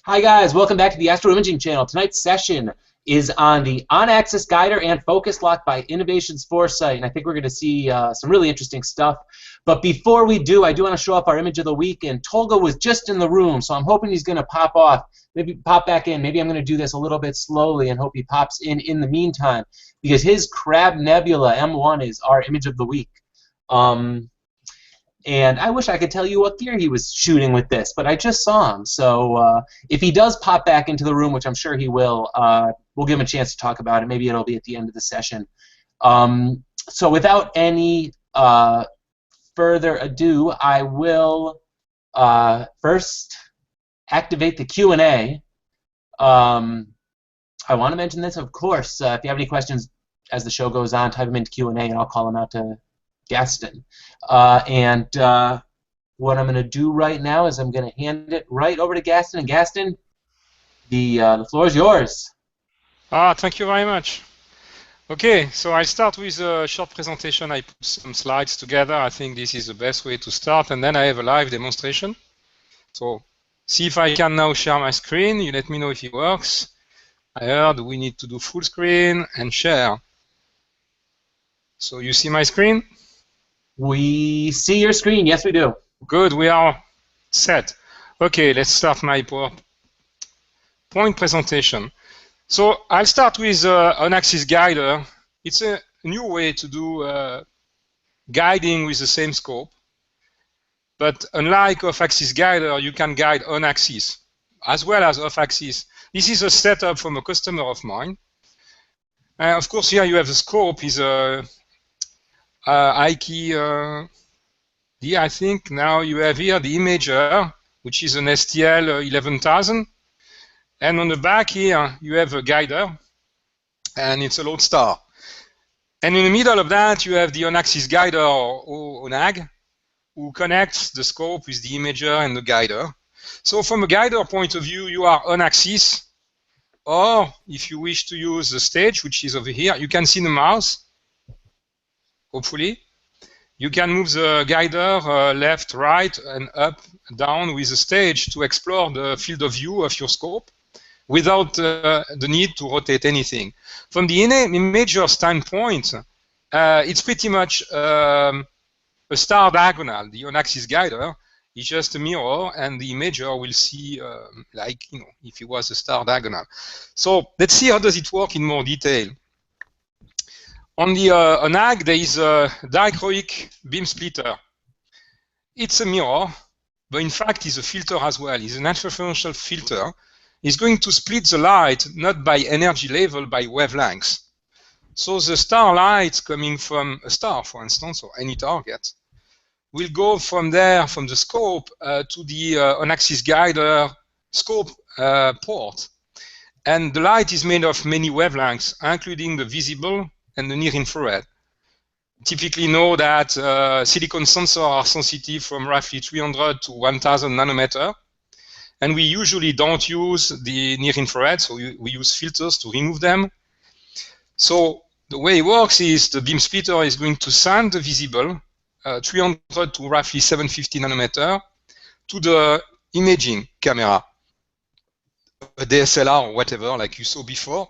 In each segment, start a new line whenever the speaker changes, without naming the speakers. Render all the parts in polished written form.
Hi guys, welcome back to the Astro Imaging channel. Tonight's session is on the on-axis guider and focus lock by Innovations Foresight, and I think we're going to see some really interesting stuff. But before we do, I do want to show up our image of the week, and Tolga was just in the room, so I'm hoping he's going to pop off, maybe pop back in. Maybe I'm going to do this a little bit slowly and hope he pops in the meantime, because his Crab Nebula M1 is our image of the week. And I wish I could tell you what gear he was shooting with this, but I just saw him. So if he does pop back into the room, which I'm sure he will, we'll give him a chance to talk about it. Maybe it'll be at the end of the session. So without any further ado, I will first activate the Q&A. I want to mention this, of course. If you have any questions as the show goes on, type them into Q&A, and I'll call them out to Gaston. And what I'm going to do right now is I'm going to hand it right over to Gaston. And Gaston, the floor is yours.
Thank you very much. Okay, so I'll start with a short presentation. I put some slides together. I think this is the best way to start, and then I have a live demonstration. So see if I can now share my screen. You let me know if it works. I heard we need to do full screen and share. So you see my screen?
We see your screen. Yes, we do.
Good, we are set. Okay, let's start my PowerPoint presentation. So I'll start with on-axis guider. It's a new way to do guiding with the same scope. But unlike off-axis guider, you can guide on-axis as well as off-axis. This is a setup from a customer of mine. Of course, here you have the scope is a IKEA D, I think. Now you have here the imager, which is an STL 11000. And on the back here, you have a guider, and it's a lodestar. And in the middle of that, you have the on-axis guider, or ONAG, who connects the scope with the imager and the guider. So from a guider point of view, you are on-axis, or if you wish to use the stage, which is over here, you can see the mouse. Hopefully, you can move the guider left, right, and up, down with the stage to explore the field of view of your scope without the need to rotate anything. From the imager standpoint, it's pretty much a star diagonal. The on-axis guider is just a mirror, and the imager will see like, you know, if it was a star diagonal. So let's see how does it work in more detail. On the ONAG, there is a dichroic beam splitter. It's a mirror, but in fact it's a filter as well. It's an interferential filter. It's going to split the light not by energy level, by wavelengths. So the star light coming from a star, for instance, or any target, will go from there, from the scope, to the on-axis guider scope port. And the light is made of many wavelengths, including the visible and the near-infrared. Typically know that silicon sensors are sensitive from roughly 300 to 1000 nanometer, and we usually don't use the near-infrared, so we use filters to remove them. So the way it works is the beam splitter is going to send the visible 300 to roughly 750 nanometer to the imaging camera, a DSLR or whatever, like you saw before.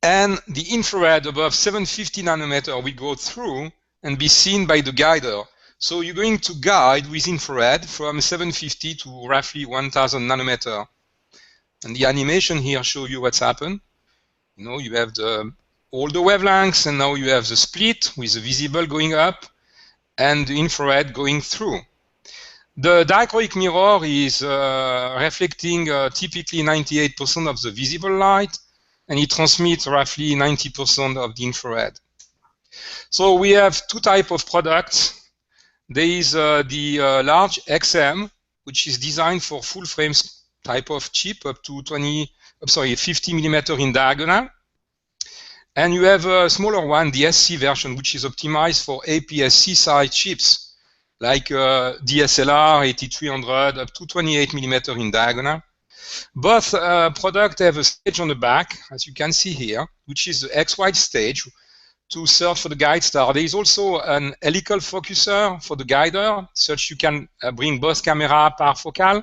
And the infrared above 750 nanometer will go through and be seen by the guider. So you're going to guide with infrared from 750 to roughly 1000 nanometer. And the animation here shows you what's happened. You know, you have all the wavelengths, and now you have the split with the visible going up and the infrared going through. The dichroic mirror is reflecting typically 98% of the visible light, and it transmits roughly 90% of the infrared. So we have two types of products. There is the large XM, which is designed for full frame type of chip up to 50 millimeter in diagonal. And you have a smaller one, the SC version, which is optimized for APS-C size chips, like DSLR 8300 up to 28 millimeter in diagonal. Both products have a stage on the back, as you can see here, which is the XY stage to serve for the guide star. There is also an helical focuser for the guider, such you can bring both camera par focal.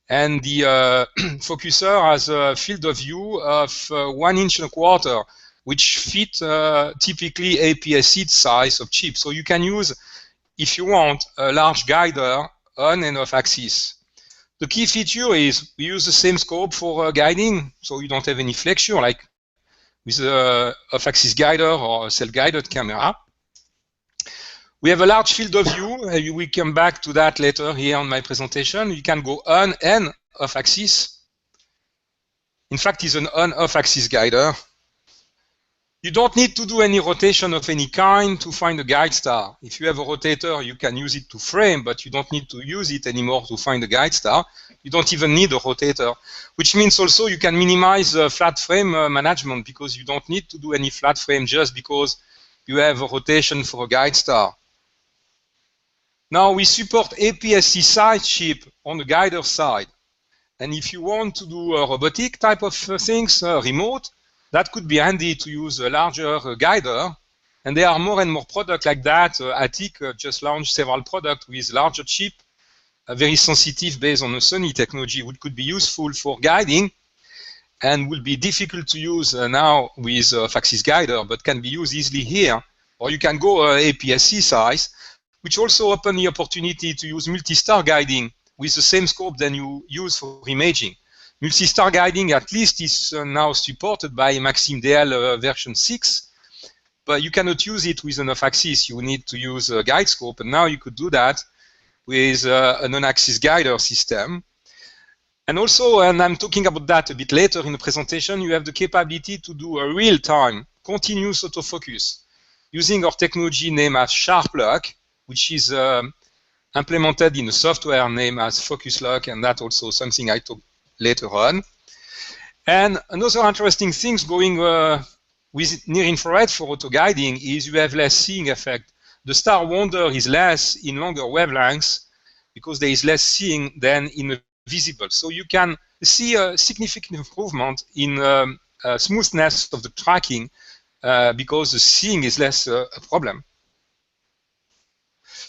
And the focuser has a field of view of 1 inch and a quarter, which fit typically APS-C size of chip. So you can use, if you want, a large guider on and off axis. The key feature is we use the same scope for guiding, so you don't have any flexure like with a off-axis guider or a self-guided camera. We have a large field of view. We come back to that later here on my presentation. You can go on and off-axis. In fact, it's an on-off axis guider. You don't need to do any rotation of any kind to find a guide star. If you have a rotator, you can use it to frame, but you don't need to use it anymore to find a guide star. You don't even need a rotator, which means also you can minimize flat frame management because you don't need to do any flat frame just because you have a rotation for a guide star. Now we support APS-C side chip on the guider side. And if you want to do a robotic type of things, remote, that could be handy to use a larger guider. And there are more and more products like that. Attic just launched several products with larger chip, very sensitive based on the Sony technology, which could be useful for guiding and will be difficult to use now with off-axis guider, but can be used easily here. Or you can go APS-C size, which also open the opportunity to use multi-star guiding with the same scope than you use for imaging. Multi-star guiding at least is now supported by Maxim DL version 6, but you cannot use it with an off-axis. You need to use a guide scope, and now you could do that with an on-axis guider system. And also, and I'm talking about that a bit later in the presentation, you have the capability to do a real-time continuous autofocus using our technology named as Sharp Lock, which is implemented in a software named as Focus Lock, and that's also something I talk later on. And another interesting thing going with near-infrared for auto-guiding is you have less seeing effect. The star wander is less in longer wavelengths because there is less seeing than in a visible. So you can see a significant improvement in smoothness of the tracking because the seeing is less a problem.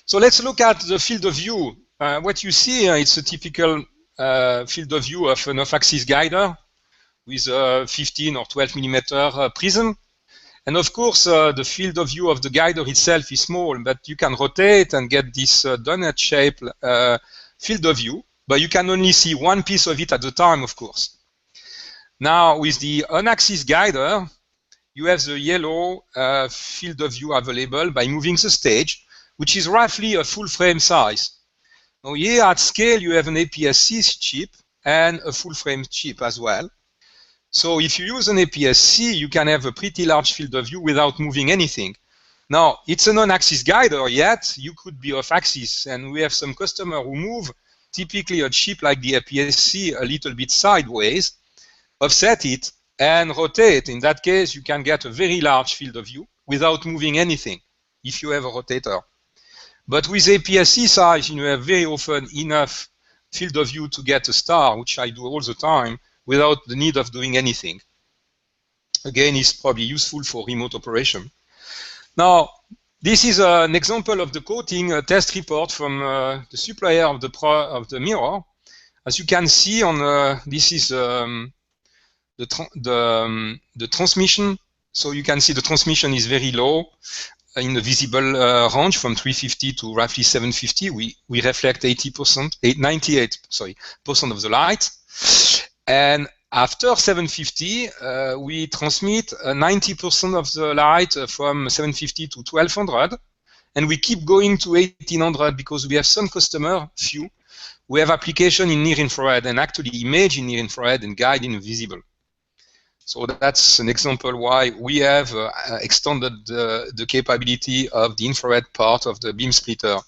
So let's look at the field of view. What you see here is a typical field of view of an off-axis guider with a 15 or 12 millimeter prism. And of course, the field of view of the guider itself is small, but you can rotate and get this donut-shaped field of view, but you can only see one piece of it at a time, of course. Now, with the on-axis guider, you have the yellow field of view available by moving the stage, which is roughly a full frame size. Now here at scale, you have an APS-C chip and a full frame chip as well. So if you use an APS-C, you can have a pretty large field of view without moving anything. Now, it's an on-axis guider, yet you could be off-axis, and we have some customers who move typically a chip like the APS-C a little bit sideways, offset it, and rotate. In that case, you can get a very large field of view without moving anything if you have a rotator. But with APS-C size, you have very often enough field of view to get a star, which I do all the time, without the need of doing anything. Again, it's probably useful for remote operation. Now, this is an example of the coating test report from the supplier of the mirror. As you can see, on this is the transmission. So you can see the transmission is very low in the visible range from 350 to roughly 750. We reflect 98% of the light. And after 750, we transmit 90% of the light from 750 to 1200. And we keep going to 1800 because we have some customer, few, who have application in near-infrared and actually image in near-infrared and guide in visible. So that's an example why we have extended the capability of the infrared part of the beam splitter.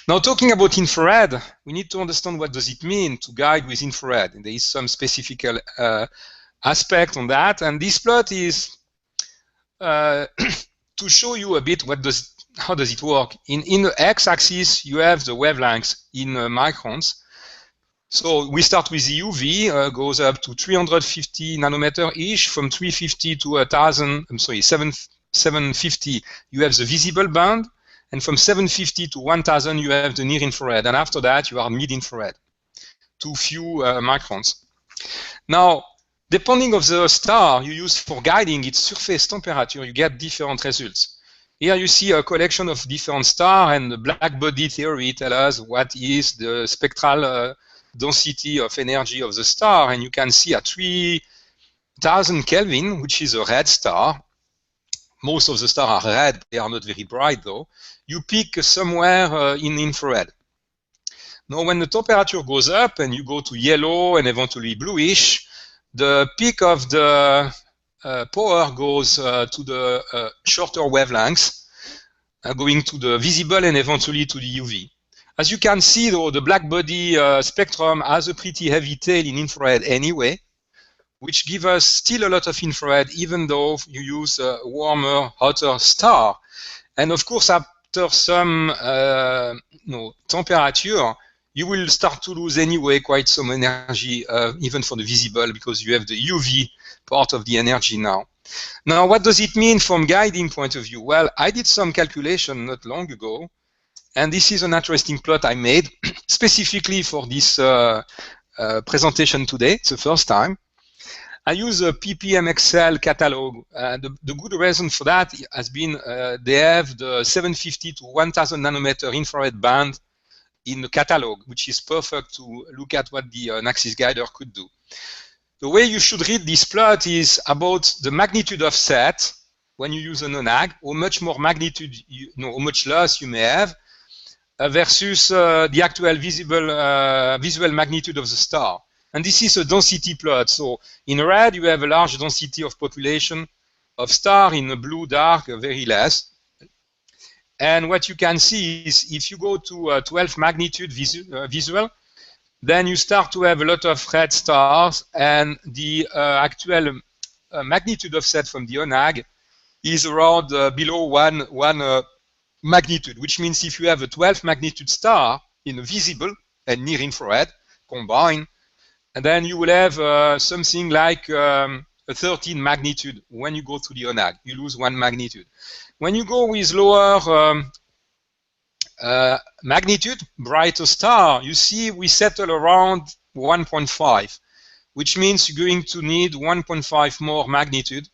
Now, talking about infrared, we need to understand what does it mean to guide with infrared. And there is some specific aspect on that. And this plot is to show you a bit how does it work. In the x-axis, you have the wavelengths in microns. So we start with the UV, goes up to 350 nanometer-ish. From 350 to 750, you have the visible band. And from 750 to 1000, you have the near-infrared. And after that, you are mid-infrared. too few microns. Now, depending on the star you use for guiding its surface temperature, you get different results. Here you see a collection of different stars, and the black body theory tells us what is the spectral density of energy of the star, and you can see at 3000 Kelvin, which is a red star. Most of the stars are red, they are not very bright though. You peak somewhere in infrared. Now when the temperature goes up and you go to yellow and eventually bluish, the peak of the power goes to the shorter wavelengths, going to the visible and eventually to the UV. As you can see though, the black body spectrum has a pretty heavy tail in infrared anyway, which gives us still a lot of infrared even though you use a warmer, hotter star. And of course, after some temperature, you will start to lose anyway quite some energy, even for the visible, because you have the UV part of the energy now. Now, what does it mean from guiding point of view? Well, I did some calculation not long ago, and this is an interesting plot I made specifically for this presentation today. It's the first time. I use a PPMXL catalog. The good reason for that has been they have the 750 to 1000 nanometer infrared band in the catalog, which is perfect to look at what the Naxis guider could do. The way you should read this plot is about the magnitude offset when you use an ONAG, how much more magnitude, how much loss you may have, versus the actual visual magnitude of the star. And this is a density plot. So in red, you have a large density of population of star. In the blue, dark, very less. And what you can see is if you go to 12 magnitude visual, then you start to have a lot of red stars, and the actual magnitude offset from the ONAG is around below one magnitude, which means if you have a 12 magnitude star in a visible and near infrared combined, and then you will have something like a 13 magnitude when you go to the ONAG. You lose 1 magnitude. When you go with lower magnitude, brighter star, you see we settle around 1.5, which means you're going to need 1.5 more magnitude,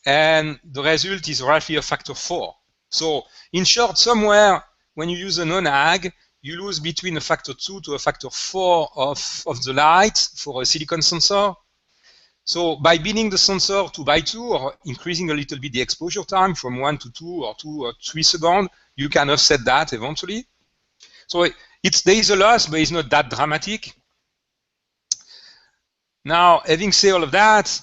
and the result is roughly a factor 4. So in short, somewhere when you use an ONAG, you lose between a factor 2 to a factor 4 of the light for a silicon sensor. So by binning the sensor 2x2 or increasing a little bit the exposure time from 1 to 2 or 2 or 3 seconds, you can offset that eventually. So there is a loss, but it's not that dramatic. Now, having said all of that,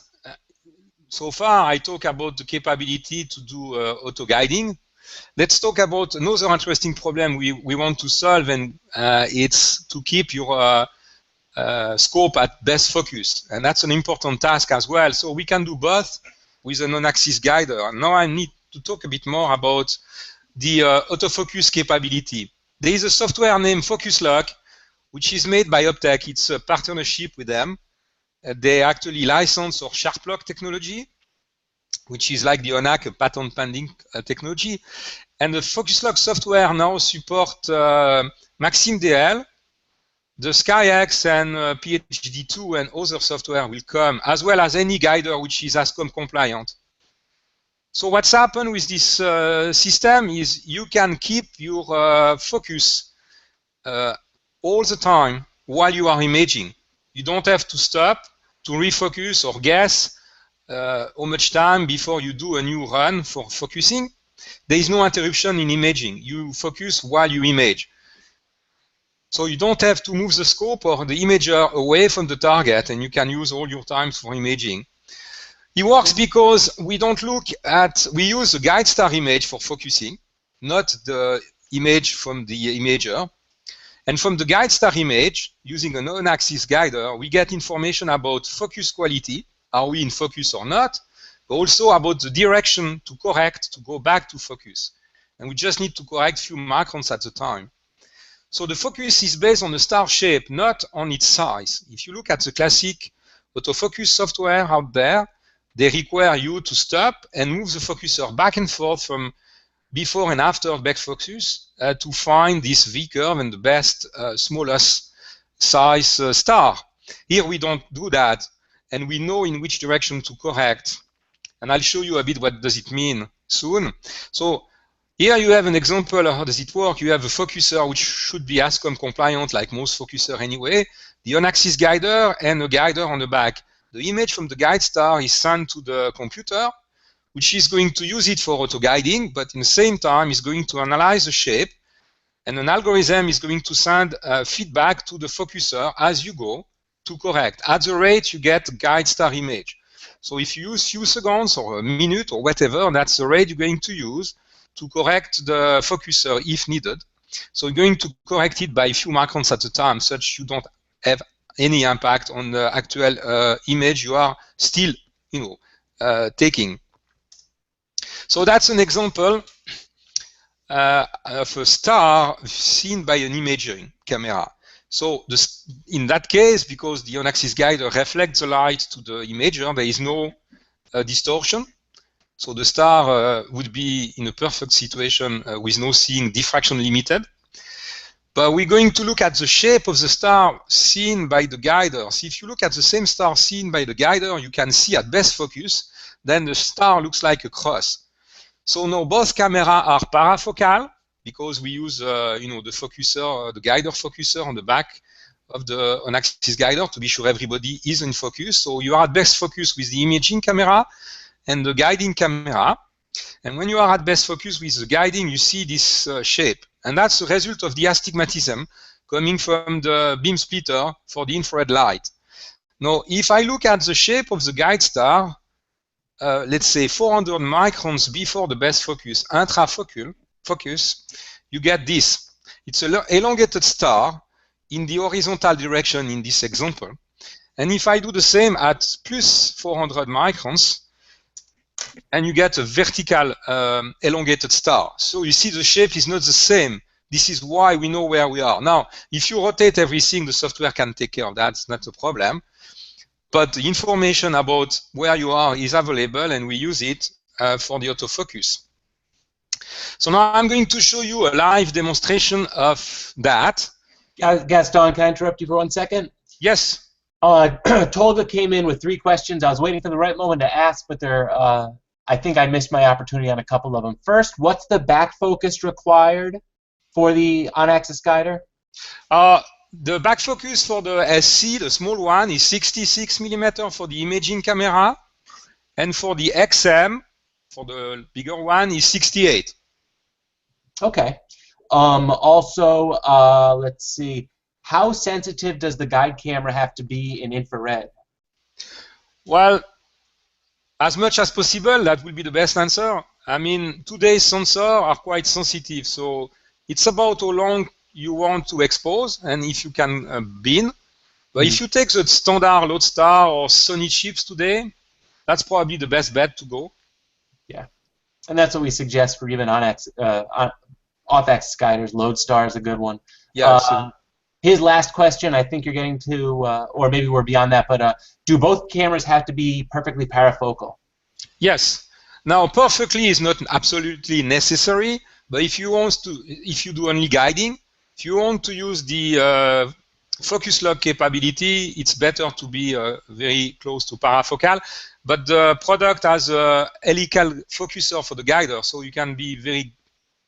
so far I talk about the capability to do auto-guiding. Let's talk about another interesting problem we want to solve, and it's to keep your scope at best focus, and that's an important task as well. So we can do both with a non-axis guider. And now I need to talk a bit more about the autofocus capability. There is a software named Focus Lock, which is made by Optech. It's a partnership with them. They actually license our sharp lock technology, which is like the ONAG, a patent pending technology. And the Focus Lock software now supports MaximDL. The SkyX and PhD2 and other software will come, as well as any guider which is ASCOM compliant. So what's happened with this system is you can keep your focus all the time while you are imaging. You don't have to stop to refocus or guess how much time before you do a new run for focusing. There is no interruption in imaging. You focus while you image. So you don't have to move the scope or the imager away from the target, and you can use all your time for imaging. It works because we use a guide star image for focusing, not the image from the imager. And from the guide star image, using a non-axis guider, we get information about focus quality, are we in focus or not, but also about the direction to correct to go back to focus. And we just need to correct a few microns at a time. So the focus is based on the star shape, not on its size. If you look at the classic autofocus software out there, they require you to stop and move the focuser back and forth from before and after back focus to find this V curve and the best, smallest size star. Here we don't do that, and we know in which direction to correct. And I'll show you a bit what does it mean soon. So here you have an example of how does it work. You have a focuser which should be ASCOM compliant like most focuser anyway, the on-axis guider and a guider on the back. The image from the guide star is sent to the computer, which is going to use it for auto-guiding, but in the same time is going to analyze the shape, and an algorithm is going to send feedback to the focuser as you go to correct. At the rate you get guide star image. So if you use few seconds or a minute or whatever, that's the rate you're going to use to correct the focuser if needed. So you're going to correct it by a few microns at a time, such you don't have any impact on the actual image you are still, taking. So that's an example of a star seen by an imaging camera. So in that case, because the on-axis guider reflects the light to the imager, there is no distortion. So the star would be in a perfect situation with no seeing diffraction limited. But we're going to look at the shape of the star seen by the guider. So if you look at the same star seen by the guider, you can see at best focus, then the star looks like a cross. So now both cameras are parafocal because we use, the focuser, the guider focuser on the back of the on-axis guider to be sure everybody is in focus. So you are at best focus with the imaging camera and the guiding camera. And when you are at best focus with the guiding, you see this shape. And that's the result of the astigmatism coming from the beam splitter for the infrared light. Now, if I look at the shape of the guide star, let's say 400 microns before the best focus, intrafocal focus, you get this. It's an elongated star in the horizontal direction in this example. And if I do the same at plus 400 microns, and you get a vertical elongated star. So you see the shape is not the same. This is why we know where we are. Now, if you rotate everything, the software can take care of that. It's not a problem. But the information about where you are is available, and we use it for the autofocus. So now I'm going to show you a live demonstration of that.
Gaston, can I interrupt you for 1 second?
Yes.
Tolga came in with 3 questions. I was waiting for the right moment to ask, but I think I missed my opportunity on a couple of them. First, what's the back focus required for the on-axis guider?
The back focus for the SC, the small one, is 66 millimeter for the imaging camera, and for the XM, for the bigger one, is 68.
Okay. Also, let's see. How sensitive does the guide camera have to be in infrared?
Well, as much as possible, that will be the best answer. I mean, today's sensors are quite sensitive, so it's about how long you want to expose and if you can bin. But if you take the standard Lodestar or Sony chips today, that's probably the best bet to go.
Yeah, and that's what we suggest for even off-axis guiders. Lodestar is a good one.
Yeah.
His last question, I think you're getting to, or maybe we're beyond that, but do both cameras have to be perfectly parafocal?
Yes. Now, perfectly is not absolutely necessary, but if you do only guiding, if you want to use the focus lock capability, it's better to be very close to parafocal. But the product has a helical focuser for the guider, so you can be very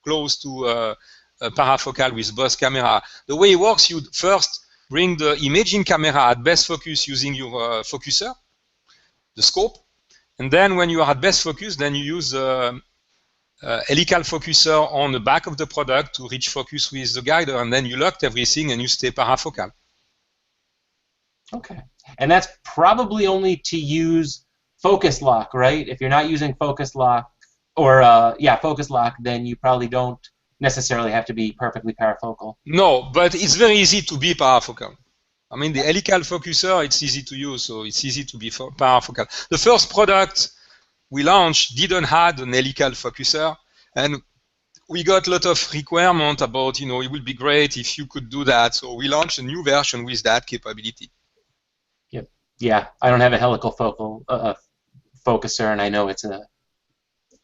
close to parafocal with both camera. The way it works, you first bring the imaging camera at best focus using your focuser, the scope, and then when you are at best focus, then you use a helical focuser on the back of the product to reach focus with the guider, and then you locked everything and you stay parafocal.
Okay, and that's probably only to use focus lock, right? If you're not using focus lock, or focus lock, then you probably don't necessarily have to be perfectly parafocal.
No, but it's very easy to be parafocal. I mean, the helical focuser, it's easy to use, so it's easy to be parafocal. The first product we launched didn't have an helical focuser, and we got a lot of requirement about, it would be great if you could do that, so we launched a new version with that capability.
Yep. Yeah, I don't have a helical focuser, and I know it's a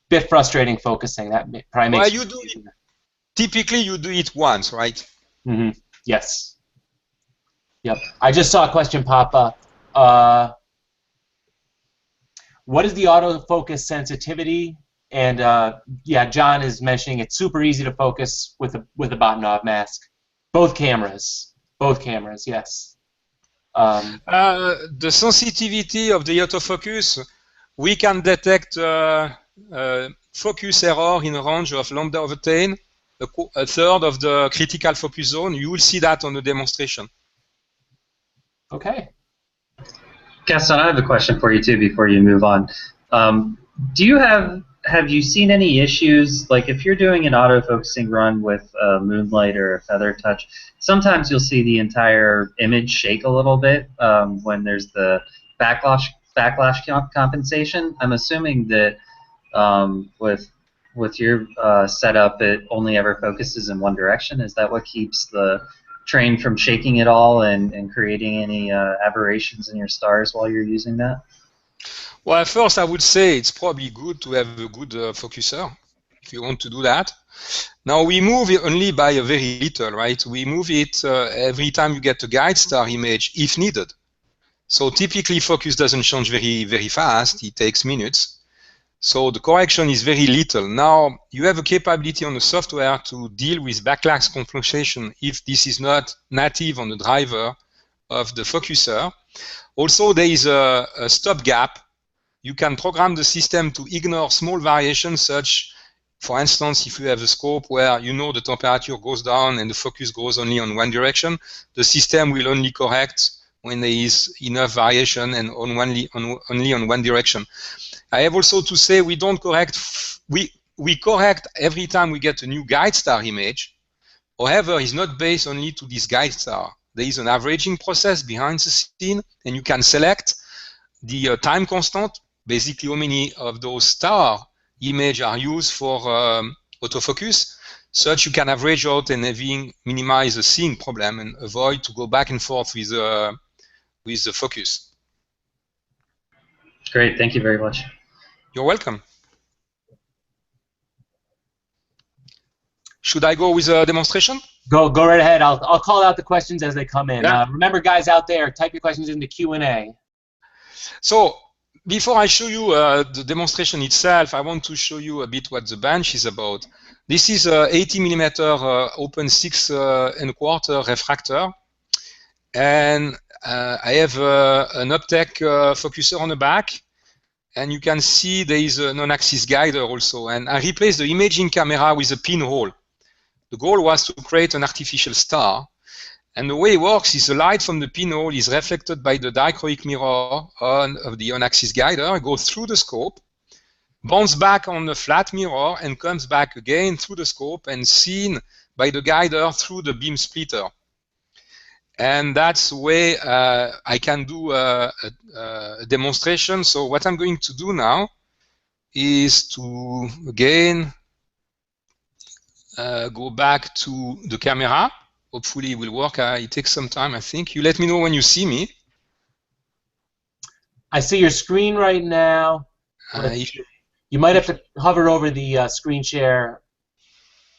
bit frustrating focusing. That probably makes
typically you do it once, right?
Mm-hmm. Yes. Yep. I just saw a question pop up. What is the autofocus sensitivity? And yeah, John is mentioning it's super easy to focus with a Baudat mask. Both cameras. Both cameras, yes.
The sensitivity of the autofocus, we can detect focus error in a range of lambda over 10, a third of the critical focus zone. You will see that on the demonstration.
Okay.
Gaston, I have a question for you too before you move on. Do you have you seen any issues, like if you're doing an autofocusing run with Moonlight or a Feather Touch, sometimes you'll see the entire image shake a little bit when there's the backlash compensation. I'm assuming that with your setup, it only ever focuses in one direction. Is that what keeps the train from shaking it all and creating any aberrations in your stars while you're using that?
Well, first I would say it's probably good to have a good focuser if you want to do that. Now we move it only by a very little, right? We move it every time you get a guide star image if needed. So typically focus doesn't change very fast. It takes minutes. So the correction is very little. Now you have a capability on the software to deal with backlash compensation if this is not native on the driver of the focuser. Also, there is a stopgap. You can program the system to ignore small variations, such, for instance, if you have a scope where you know the temperature goes down and the focus goes only on one direction, the system will only correct when there is enough variation and only on one direction. I have also to say we don't correct, we correct every time we get a new guide star image. However, it's not based only to this guide star. There is an averaging process behind the scene, and you can select the time constant, basically how many of those star images are used for autofocus, such you can average out and minimize the seeing problem and avoid to go back and forth with the focus.
Great, thank you very much.
You're welcome. Should I go with a demonstration?
Go right ahead. I'll call out the questions as they come in.
Yeah.
Remember, guys out there, type your questions into Q&A.
So before I show you the demonstration itself, I want to show you a bit what the bench is about. This is a 80mm open 6¼ refractor, and I have an Optec focuser on the back, and you can see there is a non-axis guider also. And I replaced the imaging camera with a pinhole. The goal was to create an artificial star. And the way it works is the light from the pinhole is reflected by the dichroic mirror of the on-axis guider, goes through the scope, bounces back on the flat mirror, and comes back again through the scope and seen by the guider through the beam splitter. And that's the way I can do a demonstration. So what I'm going to do now is to, again, go back to the camera. Hopefully it will work. It takes some time, I think. You let me know when you see me.
I see your screen right now. You might have to hover over the screen share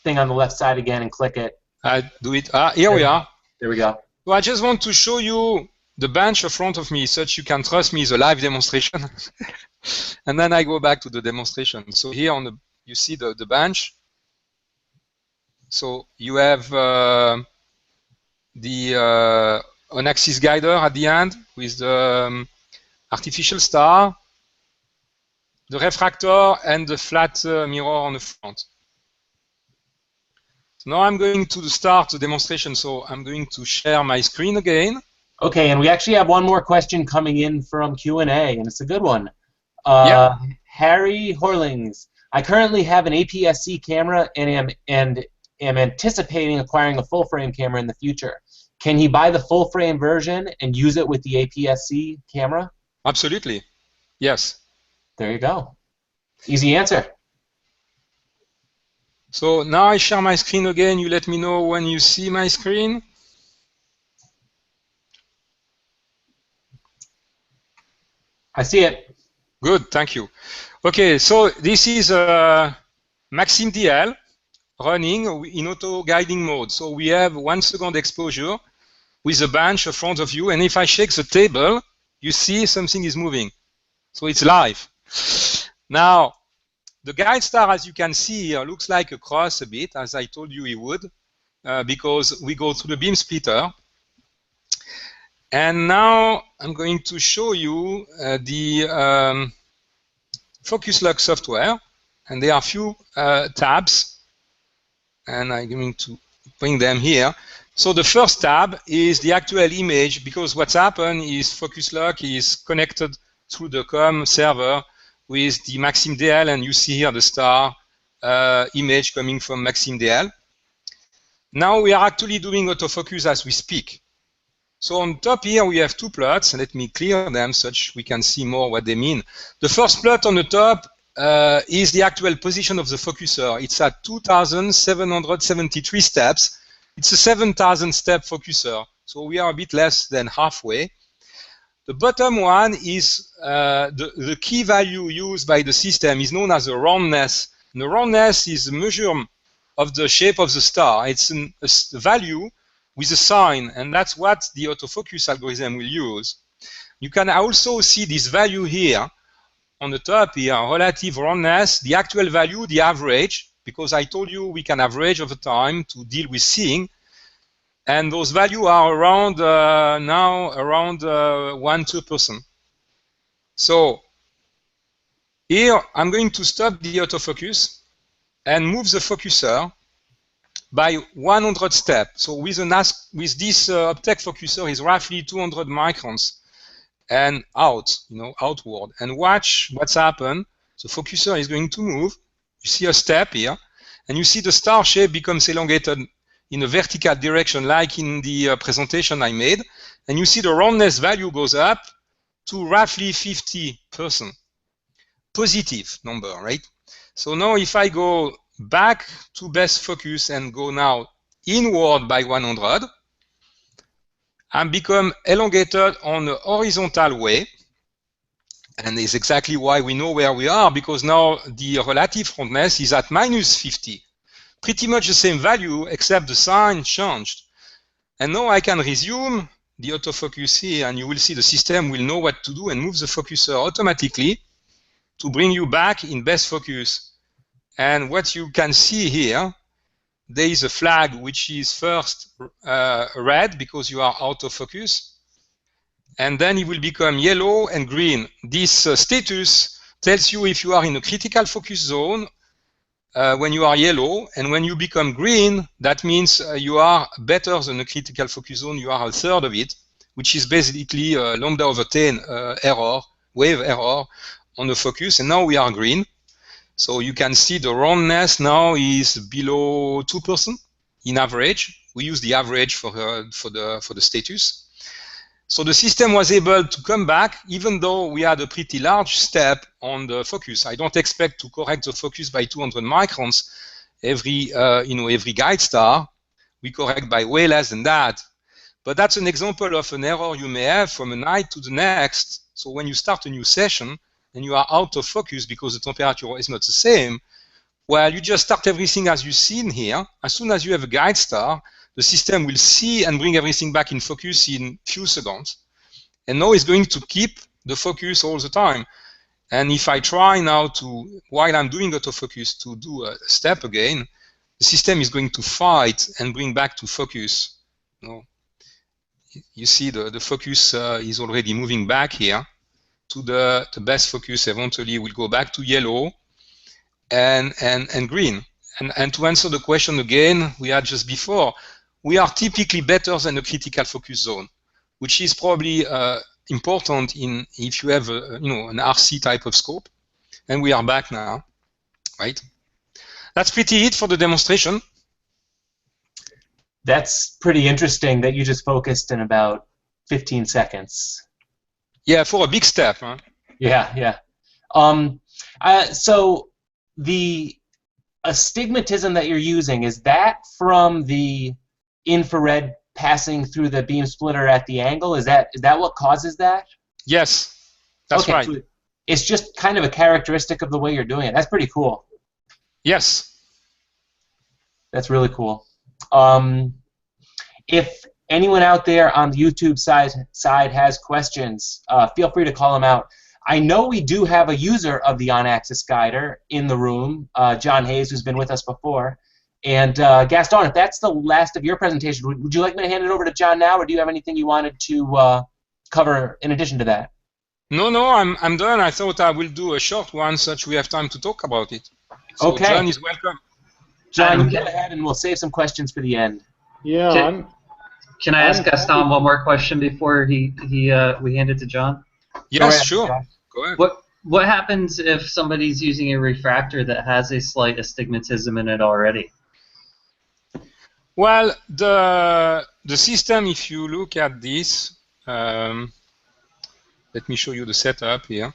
thing on the left side again and click it.
I do it. Here we are.
There we go.
So I just want to show you the bench in front of me, such you can trust me it's a live demonstration. And then I go back to the demonstration. So here on you see the bench. So you have the on-axis guider at the end with the artificial star, the refractor, and the flat mirror on the front. So now I'm going to start the demonstration. So I'm going to share my screen again.
Okay, and we actually have one more question coming in from Q&A, and it's a good one.
Yeah.
Harry Horlings. I currently have an APS-C camera and am anticipating acquiring a full-frame camera in the future. Can he buy the full-frame version and use it with the APS-C camera?
Absolutely. Yes.
There you go. Easy answer.
So now I share my screen again. You let me know when you see my screen.
I see it.
Good, thank you. Okay, so this is Maxim DL running in auto guiding mode. So we have 1 second exposure. with a bench in front of you, and if I shake the table, you see something is moving. So it's live. Now, the guide star, as you can see here, looks like a cross a bit, as I told you it would, because we go through the beam splitter. And now I'm going to show you the focus lock software, and there are a few tabs, and I'm going to bring them here. So the first tab is the actual image, because what's happened is focus lock is connected through the COM server with the MaximDL, and you see here the star image coming from MaximDL. Now we are actually doing autofocus as we speak. So on top here we have two plots. Let me clear them such we can see more what they mean. The first plot on the top is the actual position of the focuser. It's at 2,773 steps. It's a 7,000 step focuser, so we are a bit less than halfway. The bottom one is the key value used by the system is known as the roundness. And the roundness is a measure of the shape of the star. It's a value with a sign, and that's what the autofocus algorithm will use. You can also see this value here on the top here, relative roundness, the actual value, the average, because I told you we can average over time to deal with seeing. And those values are around now around 1–2%. So here I'm going to stop the autofocus and move the focuser by 100 steps. So with this Optec focuser is roughly 200 microns and outward. And watch what's happened. The focuser is going to move. You see a step here, and you see the star shape becomes elongated in a vertical direction, like in the presentation I made. And you see the roundness value goes up to roughly 50%. Positive number, right? So now if I go back to best focus and go now inward by 100, I become elongated on a horizontal way. And it's exactly why we know where we are, because now the relative roundness is at -50. Pretty much the same value, except the sign changed. And now I can resume the autofocus here, and you will see the system will know what to do and move the focuser automatically to bring you back in best focus. And what you can see here, there is a flag which is first red because you are out of focus, and then it will become yellow and green. This status tells you if you are in a critical focus zone when you are yellow, and when you become green, that means you are better than a critical focus zone. You are a third of it, which is basically lambda over 10 error, wave error on the focus, and now we are green. So you can see the roundness now is below 2% in average. We use the average for the status. So the system was able to come back, even though we had a pretty large step on the focus. I don't expect to correct the focus by 200 microns every guide star. We correct by way less than that. But that's an example of an error you may have from a night to the next. So when you start a new session and you are out of focus because the temperature is not the same, well, you just start everything as you've seen here. As soon as you have a guide star, the system will see and bring everything back in focus in few seconds. And now it's going to keep the focus all the time. And if I try now to, while I'm doing autofocus, to do a step again, the system is going to fight and bring back to focus. You see the focus is already moving back here to the best focus. Eventually will go back to yellow and green. And to answer the question again we had just before, we are typically better than a critical focus zone, which is probably important if you have an RC type of scope. And we are back now, right? That's pretty it for the demonstration.
That's pretty interesting that you just focused in about 15 seconds.
Yeah, for a big step, huh?
Yeah, yeah. So the astigmatism that you're using, is that from the infrared passing through the beam splitter at the angle? Is that what causes that?
Yes, that's
okay,
right.
So it's just kind of a characteristic of the way you're doing it. That's pretty cool.
Yes.
That's really cool. If anyone out there on the YouTube side has questions, feel free to call them out. I know we do have a user of the on-axis guider in the room, John Hayes, who's been with us before. And Gaston, if that's the last of your presentation, would you like me to hand it over to John now, or do you have anything you wanted to cover in addition to that?
No, I'm done. I thought I will do a short one, such we have time to talk about it. So
Okay.
John is welcome.
John, go ahead, and we'll save some questions for the end.
Yeah,
Can I ask Gaston one more question before we hand it to John?
Yes, sure. Go ahead.
What happens if somebody's using a refractor that has a slight astigmatism in it already?
Well, the system, if you look at this, let me show you the setup here.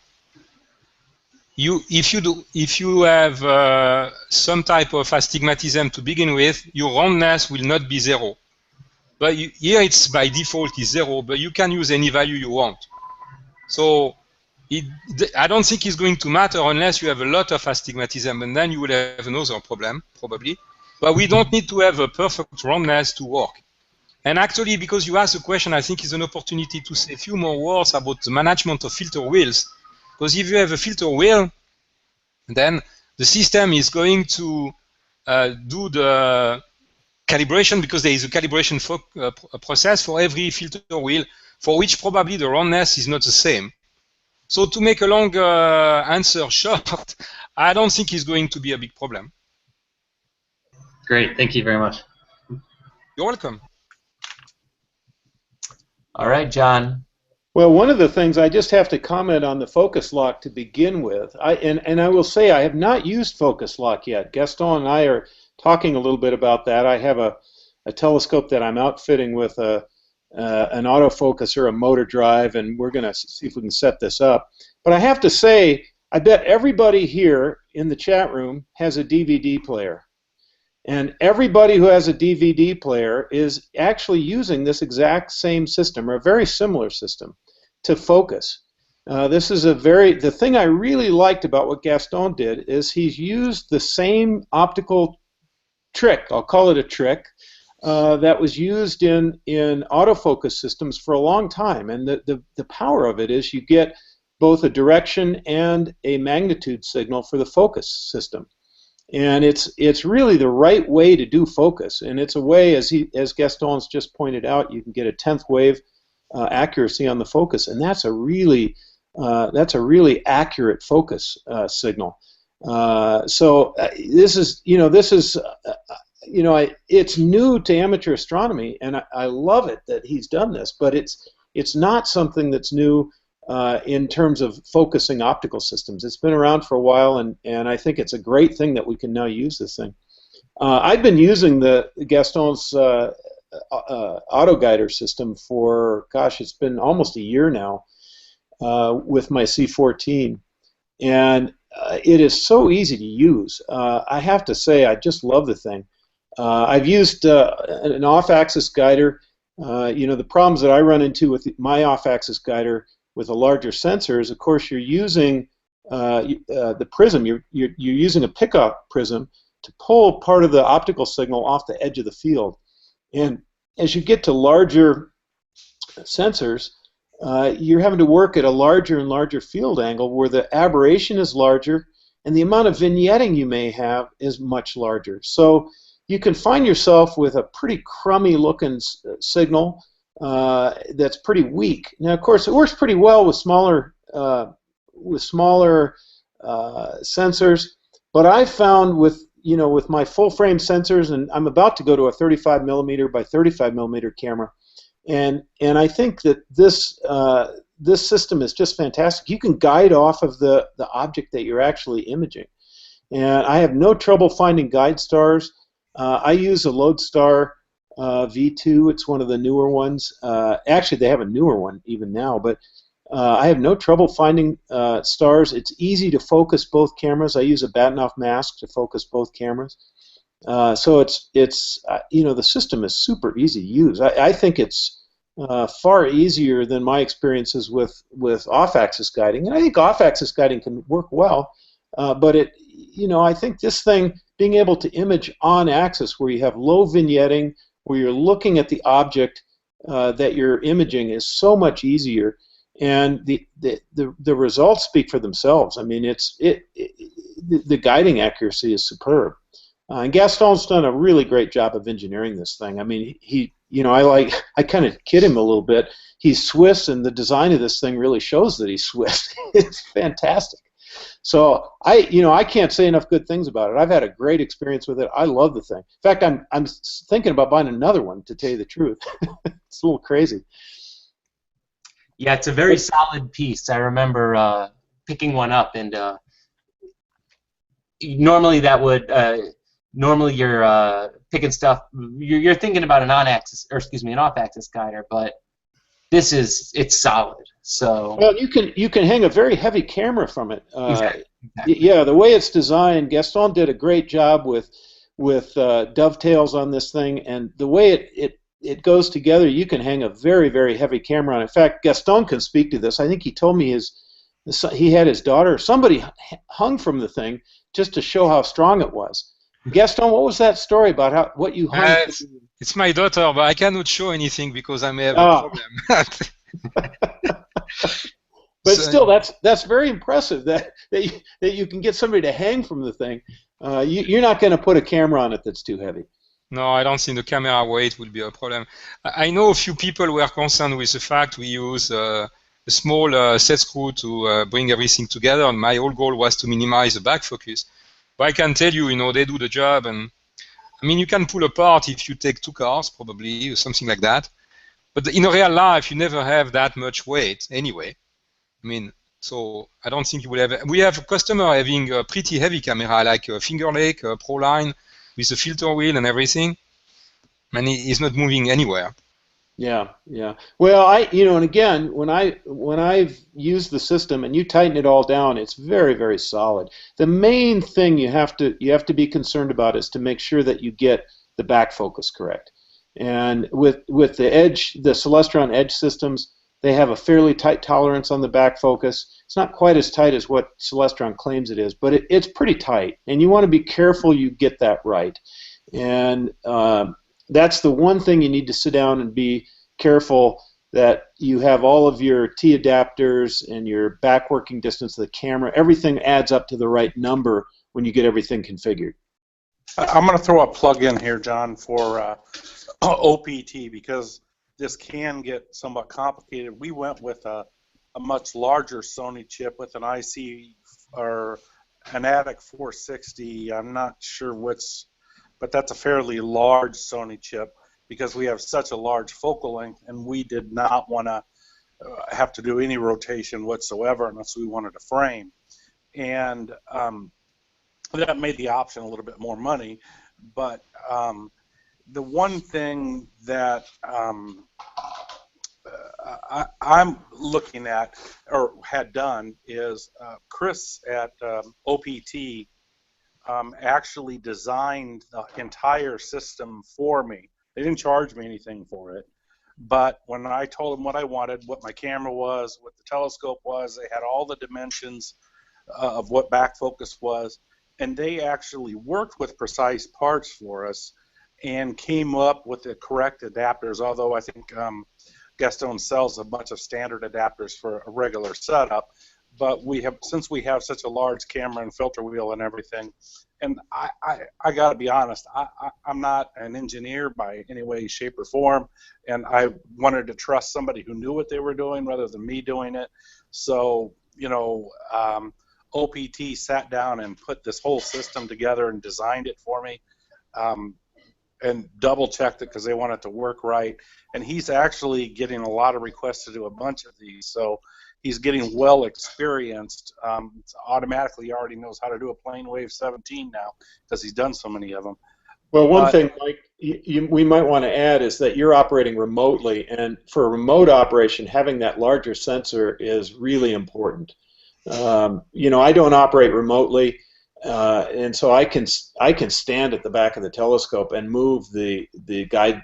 If you have some type of astigmatism to begin with, your roundness will not be 0. But here it's by default is 0, but you can use any value you want. So I don't think it's going to matter unless you have a lot of astigmatism, and then you will have another problem, probably. But we don't need to have a perfect roundness to work. And actually, because you asked a question, I think it's an opportunity to say a few more words about the management of filter wheels. Because if you have a filter wheel, then the system is going to do the calibration, because there is a calibration process for every filter wheel, for which probably the roundness is not the same. So to make a long answer short, I don't think it's going to be a big problem.
Great, thank you very much.
You're welcome.
All right, John.
well, one of the things I just have to comment on the focus lock to begin with. And I will say I have not used focus lock yet. Gaston and I are talking a little bit about that. I have a telescope that I'm outfitting with an autofocuser, a motor drive, and we're going to see if we can set this up. But I have to say, I bet everybody here in the chat room has a DVD player. And everybody who has a DVD player is actually using this exact same system, or a very similar system, to focus. This is the thing I really liked about what Gaston did is he's used the same optical trick, I'll call it a trick, that was used in autofocus systems for a long time. And the power of it is you get both a direction and a magnitude signal for the focus system. And it's really the right way to do focus, and it's a way, as Gaston's just pointed out, you can get a 10th wave accuracy on the focus, and that's a really accurate focus signal. This is it's new to amateur astronomy, and I love it that he's done this, but it's not something that's new in terms of focusing optical systems. It's been around for a while, and I think it's a great thing that we can now use this thing. I've been using the Gaston's auto guider system for, gosh, it's been almost a year now with my C14, and it is so easy to use. I have to say, I just love the thing. I've used an off-axis guider. The problems that I run into with my off-axis guider with a larger sensor is, of course, you're using the prism. You're using a pickup prism to pull part of the optical signal off the edge of the field. And as you get to larger sensors, you're having to work at a larger and larger field angle where the aberration is larger and the amount of vignetting you may have is much larger. So you can find yourself with a pretty crummy looking signal that's pretty weak. Now, of course, it works pretty well with smaller sensors, but I've found with my full frame sensors, and I'm about to go to a 35mm by 35mm camera, and I think that this system is just fantastic. You can guide off of the object that you're actually imaging, and I have no trouble finding guide stars. I use a Lodestar V2. It's one of the newer ones. Actually, they have a newer one even now, but I have no trouble finding stars. It's easy to focus both cameras. I use a Bahtinov mask to focus both cameras. So the system is super easy to use. I think it's far easier than my experiences with off-axis guiding, and I think off-axis guiding can work well, but I think this thing, being able to image on axis where you have low vignetting, where you're looking at the object that you're imaging is so much easier, and the results speak for themselves. I mean, the guiding accuracy is superb. And Gaston's done a really great job of engineering this thing. I mean, I kind of kid him a little bit. He's Swiss, and the design of this thing really shows that he's Swiss. It's fantastic. So I can't say enough good things about it. I've had a great experience with it. I love the thing. In fact, I'm thinking about buying another one, to tell you the truth. It's a little crazy.
Yeah, it's a very solid piece. I remember picking one up, and normally that would normally you're picking stuff. You're thinking about an on-axis, or excuse me, an off-axis guider, but it's solid. So
well, you can hang a very heavy camera from it.
Exactly.
Yeah, the way it's designed, Gaston did a great job with dovetails on this thing, and the way it goes together, you can hang a very, very heavy camera on it. In fact, Gaston can speak to this. I think he told me he had his daughter, somebody hung from the thing just to show how strong it was. Gaston, what was that story about what you hung?
It's my daughter, but I cannot show anything because I may have a problem.
But still, that's very impressive that you can get somebody to hang from the thing. You're not going to put a camera on it that's too heavy.
No, I don't think the camera weight would be a problem. I know a few people were concerned with the fact we use a small set screw to bring everything together, and my whole goal was to minimize the back focus. But I can tell you, they do the job, and I mean, you can pull apart if you take 2 cars, probably, or something like that. But in real life, you never have that much weight anyway. I mean, so I don't think you will have. We have a customer having a pretty heavy camera, like a Finger Lake, a ProLine, with a filter wheel and everything, and he's not moving anywhere.
Yeah. Well, and again, when I've used the system and you tighten it all down, it's very, very solid. The main thing you have to be concerned about is to make sure that you get the back focus correct. And with the Celestron Edge systems, they have a fairly tight tolerance on the back focus. It's not quite as tight as what Celestron claims it is, but it's pretty tight, and you want to be careful you get that right. And that's the one thing you need to sit down and be careful that you have all of your T adapters and your back working distance of the camera. Everything adds up to the right number when you get everything configured.
I'm going to throw a plug in here, John, for OPT, because this can get somewhat complicated. We went with a much larger Sony chip with an IC or an ATIC 460. I'm not sure which, but that's a fairly large Sony chip because we have such a large focal length, and we did not want to have to do any rotation whatsoever unless we wanted to frame. And that made the option a little bit more money, but the one thing that I'm looking at or had done is Chris at OPT actually designed the entire system for me. They didn't charge me anything for it, but when I told them what I wanted, what my camera was, what the telescope was, they had all the dimensions of what back focus was, and they actually worked with precise parts for us and came up with the correct adapters, although I think Gaston sells a bunch of standard adapters for a regular setup. But since we have such a large camera and filter wheel and everything, and I got to be honest, I'm not an engineer by any way, shape, or form, and I wanted to trust somebody who knew what they were doing rather than me doing it. So, OPT sat down and put this whole system together and designed it for me. And double-checked it because they want it to work right. And he's actually getting a lot of requests to do a bunch of these. So he's getting well experienced. Automatically, he already knows how to do a plane wave 17 now because he's done so many of them.
Well, one thing, Mike, we might want to add is that you're operating remotely, and for a remote operation, having that larger sensor is really important. I don't operate remotely. And so I can stand at the back of the telescope and move the guide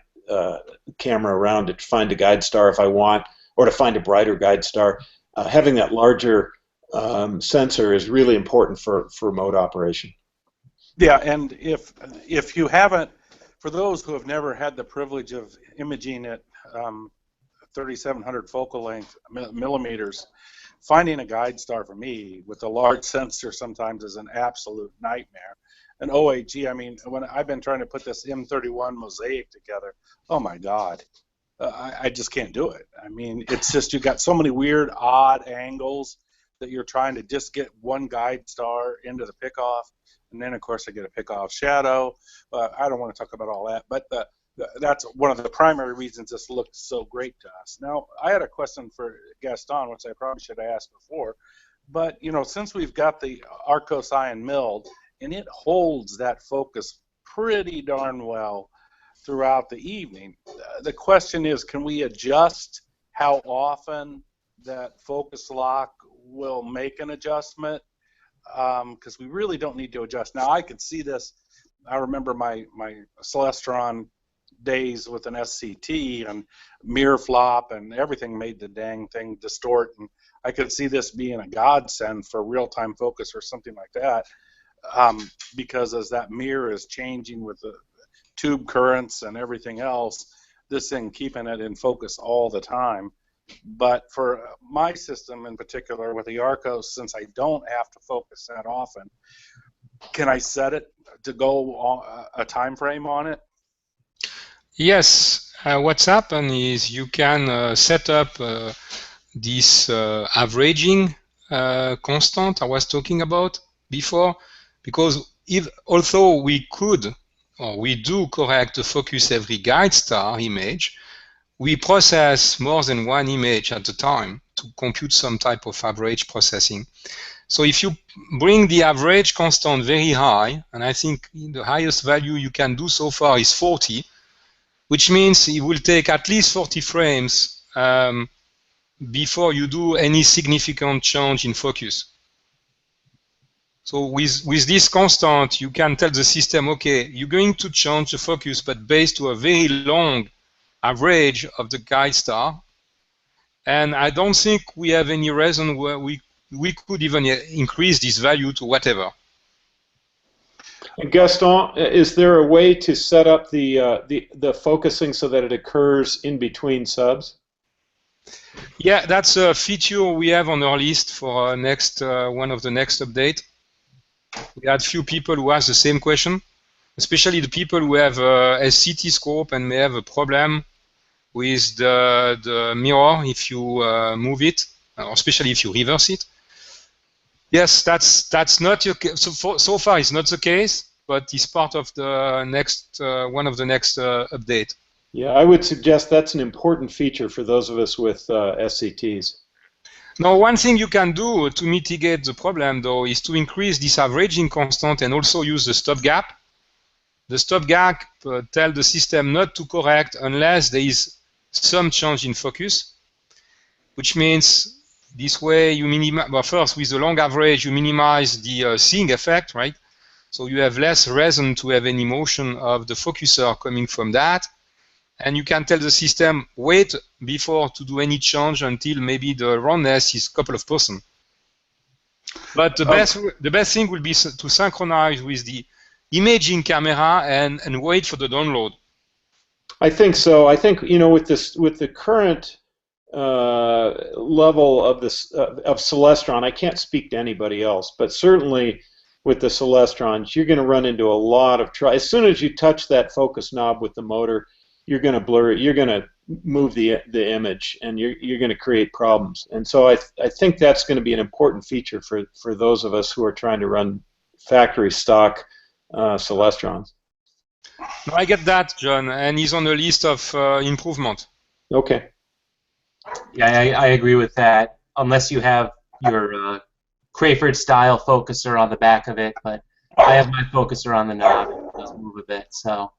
camera around to find a guide star if I want, or to find a brighter guide star. Having that larger sensor is really important for remote operation.
Yeah, and if you haven't, for those who have never had the privilege of imaging at 3700 focal length millimeters, finding a guide star for me with a large sensor sometimes is an absolute nightmare. And OAG, I mean, when I've been trying to put this M31 mosaic together, oh my God, I just can't do it. I mean, it's just, you've got so many weird, odd angles that you're trying to just get one guide star into the pickoff. And then, of course, I get a pickoff shadow. I don't want to talk about all that, but that's one of the primary reasons this looks so great to us. Now, I had a question for Gaston, which I probably should have asked before. But, you know, since we've got the Arcos ion milled, and it holds that focus pretty darn well throughout the evening, the question is, can we adjust how often that focus lock will make an adjustment? Because we really don't need to adjust. Now, I could see this. I remember my Celestron days with an SCT and mirror flop and everything made the dang thing distort, and I could see this being a godsend for real-time focus or something like that, because as that mirror is changing with the tube currents and everything else, this thing keeping it in focus all the time. But for my system in particular with the Arcos, since I don't have to focus that often, can I set it to go on a time frame on it?
Yes, what's happened is you can set up this averaging constant I was talking about before, because although we could, or we do correct the focus every guide star image, we process more than one image at a time to compute some type of average processing. So if you bring the average constant very high, and I think the highest value you can do so far is 40, which means it will take at least 40 frames before you do any significant change in focus. So with this constant, you can tell the system, okay, you're going to change the focus, but based to a very long average of the guide star. And I don't think we have any reason where we could even increase this value to whatever.
And Gaston, is there a way to set up the focusing so that it occurs in between subs?
Yeah, that's a feature we have on our list for next one of the next update. We had few people who asked the same question, especially the people who have a SCT scope and may have a problem with the mirror if you move it, or especially if you reverse it. Yes, that's not your case. So far it's not the case, but it's part of the next one of the next update.
Yeah, I would suggest that's an important feature for those of us with SCTs.
Now, one thing you can do to mitigate the problem, though, is to increase this averaging constant and also use the stopgap. The stopgap tells the system not to correct unless there is some change in focus, which means this way you minimize, well, first with the long average, you minimize the seeing effect, right? So you have less reason to have any motion of the focuser coming from that. And you can tell the system, wait before to do any change until maybe the roundness is a couple of %. But the best thing will be to synchronize with the imaging camera and wait for the download.
I think so. I think, you know, with the current level of Celestron, I can't speak to anybody else, but certainly with the Celestrons, you're going to run into a lot of trouble. As soon as you touch that focus knob with the motor, you're going to blur it. You're going to move the image, and you're going to create problems. And so I think that's going to be an important feature for those of us who are trying to run factory stock Celestrons.
No, I get that, John, and he's on the list of improvement.
Okay.
Yeah, I agree with that. Unless you have your Crayford-style focuser on the back of it, but I have my focuser on the knob, and it does move a bit. So.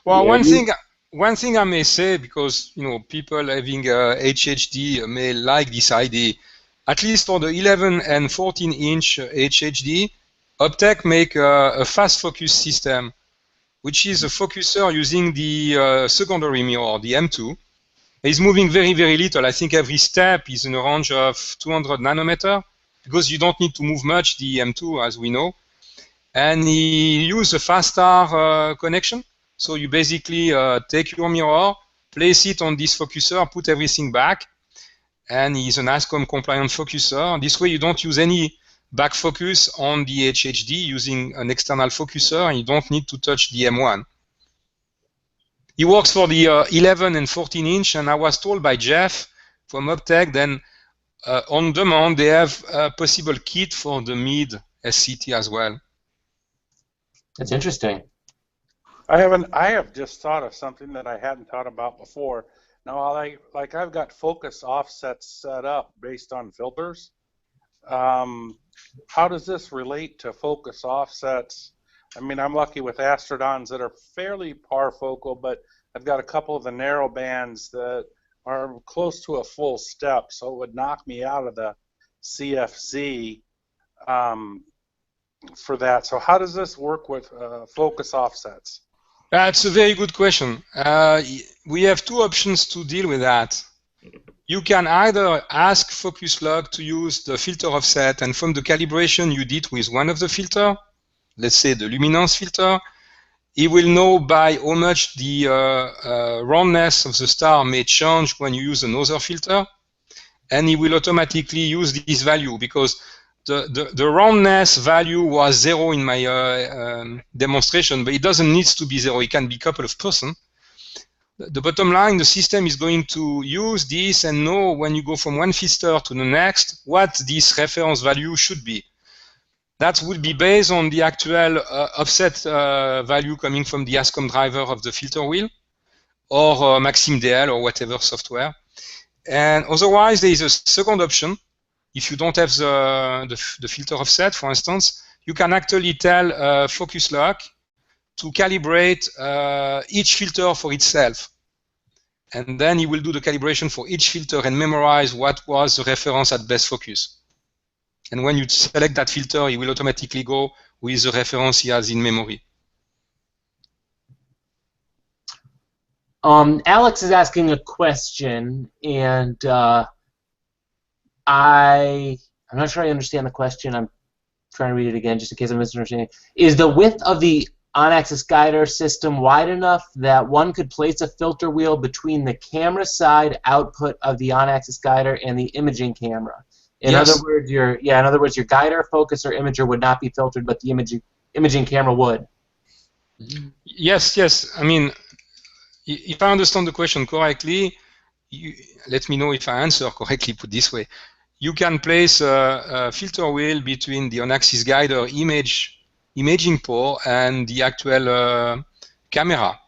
Well,
Yeah,
one thing I may say, because you know people having HHD may like this idea. At least for the 11 and 14-inch HHD, Optech make a fast focus system, which is a focuser using the secondary mirror, the M2. It's moving very, very little. I think every step is in a range of 200 nanometer, because you don't need to move much, the M2, as we know. And he used a fast star connection. So you basically take your mirror, place it on this focuser, put everything back, and he's an ASCOM compliant focuser. This way you don't use any back focus on the HHD using an external focuser, and you don't need to touch the M1. He works for the 11 and 14 inch, and I was told by Jeff from Optech, then on demand they have a possible kit for the mid SCT as well.
That's interesting.
I have just thought of something that I hadn't thought about before. Now, like I've got focus offsets set up based on filters. How does this relate to focus offsets? I mean, I'm lucky with Astrodons that are fairly parfocal, but I've got a couple of the narrow bands that are close to a full step, so it would knock me out of the CFZ for that. So how does this work with focus offsets?
That's a very good question. We have two options to deal with that. You can either ask FocusLog to use the filter offset, and from the calibration you did with one of the filter, let's say the luminance filter, he will know by how much the roundness of the star may change when you use another filter, and he will automatically use this value, because the roundness value was 0 in my demonstration, but it doesn't need to be 0. It can be a couple of %. The bottom line, the system is going to use this and know when you go from one filter to the next what this reference value should be. That would be based on the actual offset value coming from the ASCOM driver of the filter wheel, or MaximDL or whatever software. And otherwise, there is a second option. If you don't have the filter offset, for instance, you can actually tell FocusLog to calibrate each filter for itself. And then he will do the calibration for each filter and memorize what was the reference at best focus. And when you select that filter, he will automatically go with the reference he has in memory.
Alex is asking a question, and I'm not sure I understand the question. I'm trying to read it again just in case I'm misunderstanding. Is the width of the on-axis guider system wide enough that one could place a filter wheel between the camera side output of the on-axis guider and the imaging camera? In
Yes.
other words, your guider, focus, or imager would not be filtered, but the imaging camera would.
Yes. I mean, if I understand the question correctly, let me know if I answer correctly, put this way. You can place a filter wheel between the on-axis guider imaging port and the actual camera.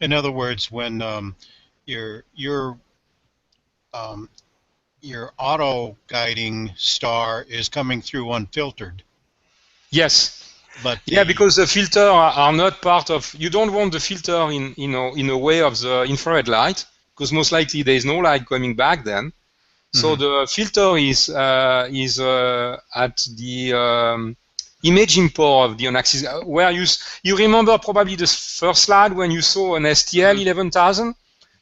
In other words, when your auto guiding star is coming through unfiltered.
Yes.
But
because the filter are not part of. You don't want the filter in a way of the infrared light, because most likely there is no light coming back then. So the filter is at the imaging port of the on-axis, where you remember probably the first slide when you saw an STL 11,000.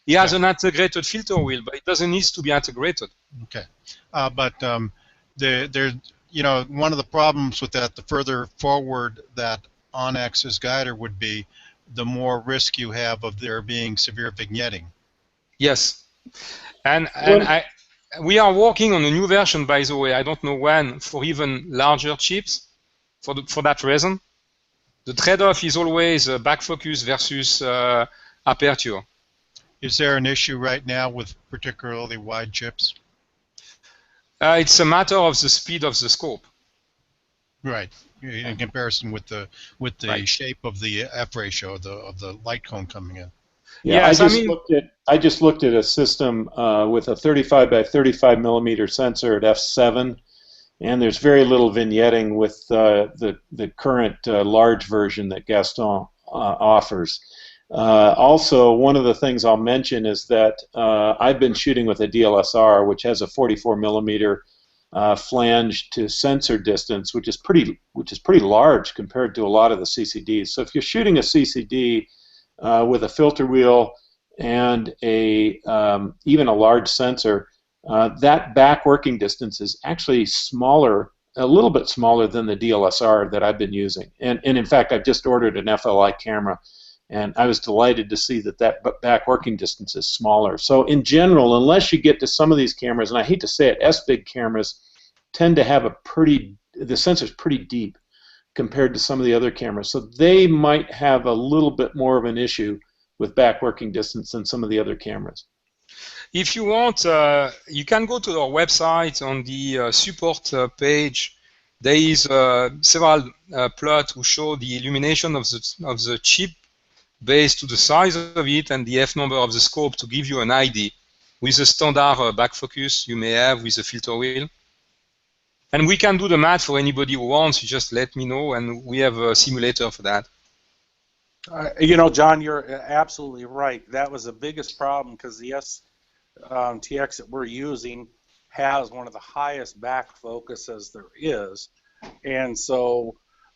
It has an integrated filter wheel, but it doesn't need to be integrated.
Okay, but one of the problems with that, the further forward that on-axis guider would be, the more risk you have of there being severe vignetting.
Yes, and we are working on a new version, by the way. I don't know when, for even larger chips. For that reason, the trade-off is always back focus versus aperture.
Is there an issue right now with particularly wide chips?
It's a matter of the speed of the scope.
Right, in comparison with the
Right.
shape of the F ratio of the light cone coming in.
Yeah,
Yes,
I just looked at a system with a 35 by 35 millimeter sensor at f7, and there's very little vignetting with the current large version that Gaston offers. Also, one of the things I'll mention is that I've been shooting with a DLSR, which has a 44 millimeter flange to sensor distance, which is pretty large compared to a lot of the CCDs. So if you're shooting a CCD with a filter wheel and even a large sensor, that back working distance is actually smaller, a little bit smaller than the DLSR that I've been using. And in fact, I've just ordered an FLI camera, And I was delighted to see that back working distance is smaller. So in general, unless you get to some of these cameras, and I hate to say it, S-Big cameras tend to have the sensor's pretty deep compared to some of the other cameras. So they might have a little bit more of an issue with back working distance than some of the other cameras.
If you want, you can go to our website on the support page. There is several plots who show the illumination of the chip based to the size of it and the F number of the scope to give you an idea with the standard back focus you may have with the filter wheel. And we can do the math for anybody who wants. You just let me know, and we have a simulator for that.
You know, John, you're absolutely right. That was the biggest problem because the TX that we're using has one of the highest back focuses there is, and so,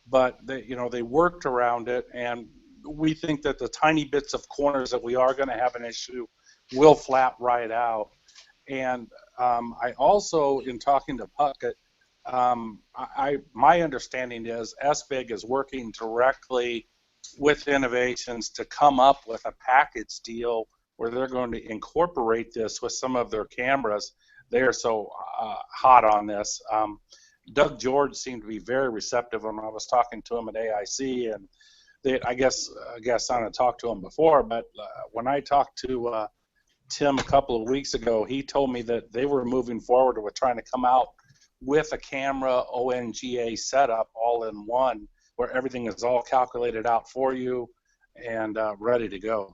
but they worked around it, and we think that the tiny bits of corners that we are going to have an issue will flat right out. And I also, in talking to Puckett, my understanding is S-Big is working directly with Innovations to come up with a package deal where they're going to incorporate this with some of their cameras. They are so hot on this. Doug George seemed to be very receptive when I was talking to him at AIC, and I guess Gaston had talked to him before, but when I talked to Tim a couple of weeks ago, he told me that they were moving forward with trying to come out with a camera ONGA setup all in one, where everything is all calculated out for you and ready to go.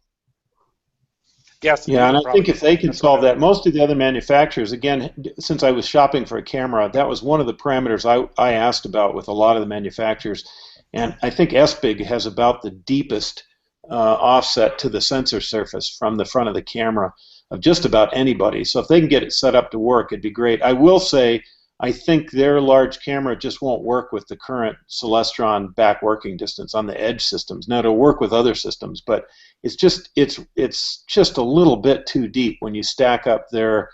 Yes.
Yeah, and I think if they can solve that, most of the other manufacturers, again, since I was shopping for a camera, that was one of the parameters I asked about with a lot of the manufacturers. And I think S-Big has about the deepest offset to the sensor surface from the front of the camera of just about anybody. So if they can get it set up to work, it'd be great. I will say, I think their large camera just won't work with the current Celestron back working distance on the Edge systems. Now, it'll work with other systems, but it's just a little bit too deep when you stack up their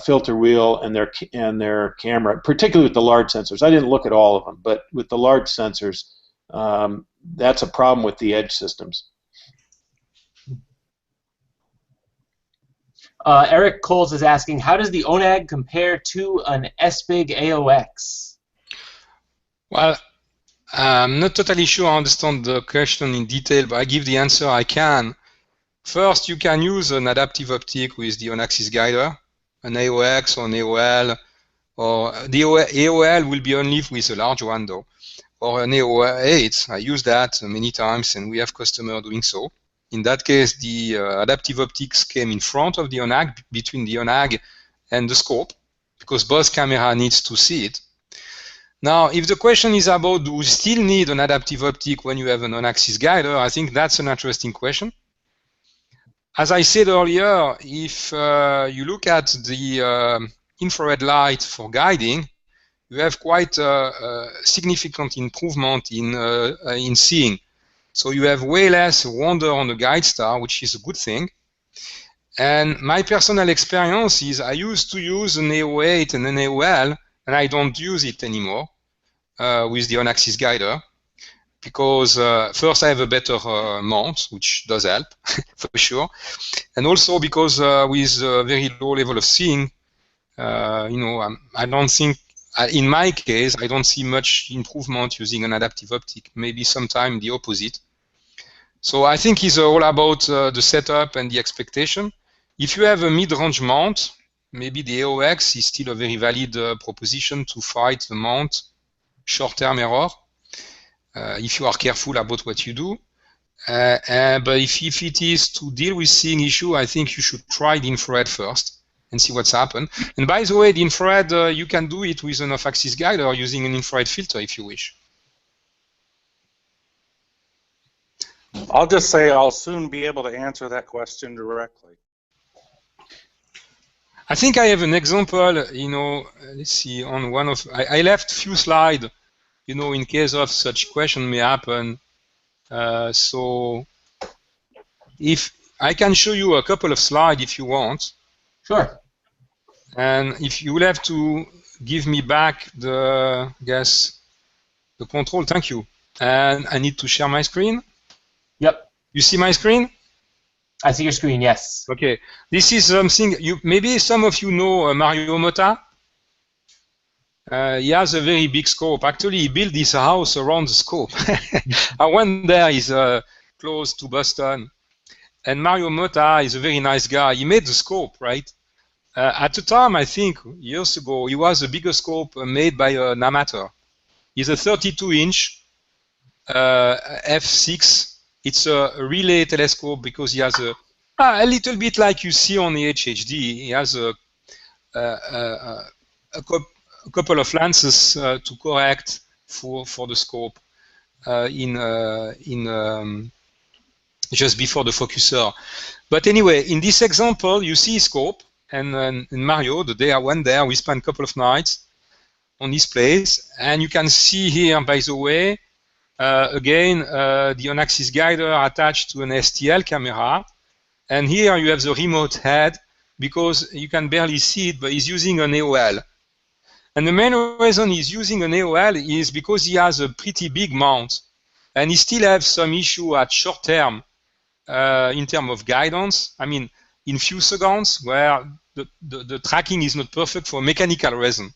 filter wheel and their camera, particularly with the large sensors. I didn't look at all of them, but with the large sensors, that's a problem with the Edge systems.
Eric Coles is asking, how does the ONAG compare to an S-Big AOX?
Well, I'm not totally sure I understand the question in detail, but I give the answer I can. First, you can use an adaptive optic with the on-axis guider, an AOX or an AOL, or the AOL will be only with a large one though, or an AO8. I use that many times, and we have customers doing so. In that case, the adaptive optics came in front of the ONAG, between the ONAG and the scope, because both camera needs to see it. Now, if the question is about do you still need an adaptive optic when you have an on-axis guider, I think that's an interesting question. As I said earlier, if you look at the infrared light for guiding, you have quite a significant improvement in seeing. So you have way less wander on the guide star, which is a good thing. And my personal experience is I used to use an AO8 and an AOL, and I don't use it anymore with the on-axis guider because first I have a better mount, which does help for sure, and also because with a very low level of seeing, I don't think, in my case, I don't see much improvement using an adaptive optic. Maybe sometime the opposite. So I think it's all about the setup and the expectation. If you have a mid-range mount, maybe the AOX is still a very valid proposition to fight the mount short-term error, if you are careful about what you do. But if it is to deal with seeing issue, I think you should try the infrared first and see what's happened. And by the way, the infrared, you can do it with an off-axis guide or using an infrared filter if you wish.
I'll just say I'll soon be able to answer that question directly.
I think I have an example, let's see, on one of, I left a few slides, in case of such question may happen. So if I can show you a couple of slides if you want.
Sure.
And if you will have to give me back the control, thank you. And I need to share my screen.
Yep.
You see my screen?
I see your screen, yes.
Okay. This is something maybe some of you know Mario Motta. He has a very big scope. Actually, he built this house around the scope. I went there. He's close to Boston. And Mario Motta is a very nice guy. He made the scope, right? At the time, I think, years ago, he was the biggest scope made by an amateur. It's a 32-inch f6. It's a relay telescope because he has a little bit like you see on the HHD. He has a couple of lenses to correct for the scope just before the focuser. But anyway, in this example, you see scope, and in Mario, the day I went there, we spent a couple of nights on this place, and you can see here, by the way, again, the on-axis guider attached to an STL camera, and here you have the remote head, because you can barely see it, but he's using an AOL. And the main reason he's using an AOL is because he has a pretty big mount, and he still has some issue at short term in terms of guidance. I mean, in few seconds, where the tracking is not perfect for mechanical reason.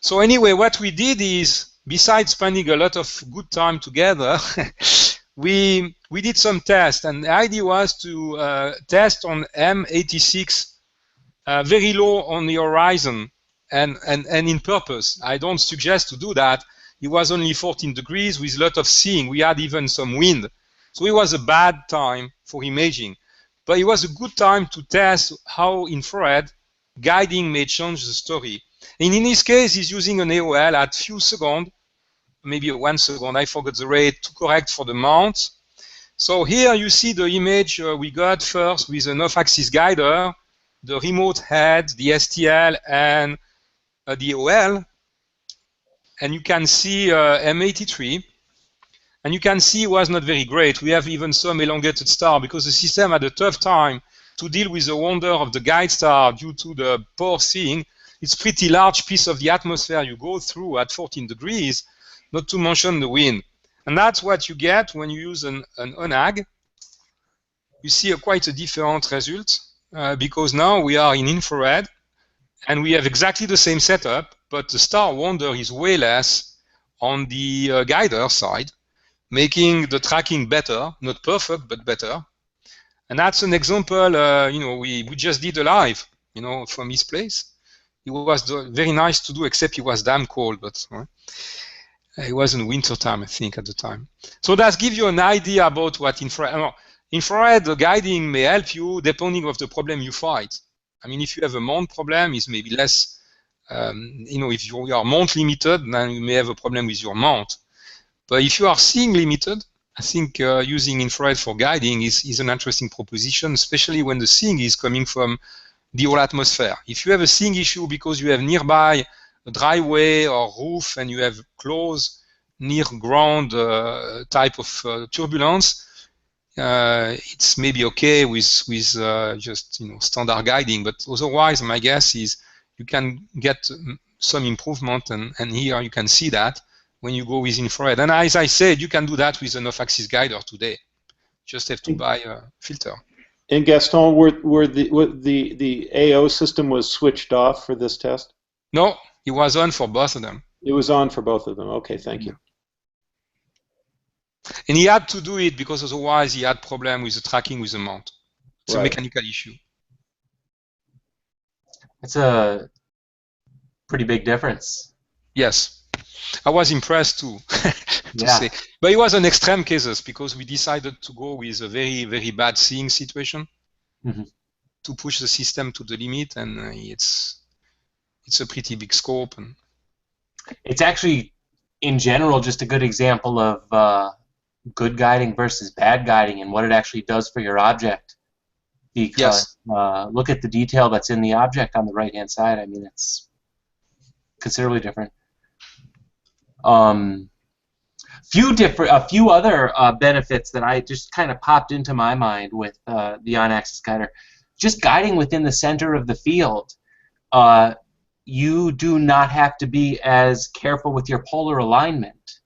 So anyway, what we did is, besides spending a lot of good time together, we did some tests, and the idea was to test on M86 very low on the horizon, and in purpose. I don't suggest to do that. It was only 14 degrees with a lot of seeing. We had even some wind. So it was a bad time for imaging. But it was a good time to test how infrared guiding may change the story. And in this case, he's using an AOL at few seconds, maybe 1 second, I forgot the rate, to correct for the mount. So here you see the image we got first with an off-axis guider, the remote head, the STL, and the AOL. And you can see M83. And you can see it was not very great. We have even some elongated star because the system had a tough time to deal with the wonder of the guide star due to the poor seeing. It's a pretty large piece of the atmosphere you go through at 14 degrees, not to mention the wind. And that's what you get when you use an ONAG. You see quite a different result because now we are in infrared and we have exactly the same setup, but the star wonder is way less on the guider side, making the tracking better, not perfect, but better. And that's an example, we just did a live, from his place. It was very nice to do, except it was damn cold, but it was in winter time, I think, at the time. So that gives you an idea about what infrared guiding may help you depending on the problem you fight. I mean, if you have a mount problem, it's maybe less, if you are mount limited, then you may have a problem with your mount. But if you are seeing limited, I think using infrared for guiding is an interesting proposition, especially when the seeing is coming from the whole atmosphere. If you have a seeing issue because you have nearby a driveway or roof and you have close, near ground type of turbulence, it's maybe okay with just standard guiding. But otherwise, my guess is you can get some improvement, and here you can see that when you go with infrared. And as I said, you can do that with an off-axis guider today. Just have to buy a filter.
And Gaston, were the AO system was switched off for this test?
No, it was on for both of them.
It was on for both of them. Okay, thank you.
And he had to do it because otherwise he had problem with the tracking with the mount. It's a mechanical issue.
It's a pretty big difference.
Yes. I was impressed too, say. But it was an extreme cases because we decided to go with a very, very bad seeing situation to push the system to the limit, and it's a pretty big scope. And
it's actually, in general, just a good example of good guiding versus bad guiding and what it actually does for your object. Because look at the detail that's in the object on the right-hand side. I mean, it's considerably different. A few other benefits that I just kind of popped into my mind with the on-axis guider. Just guiding within the center of the field. You do not have to be as careful with your polar alignment.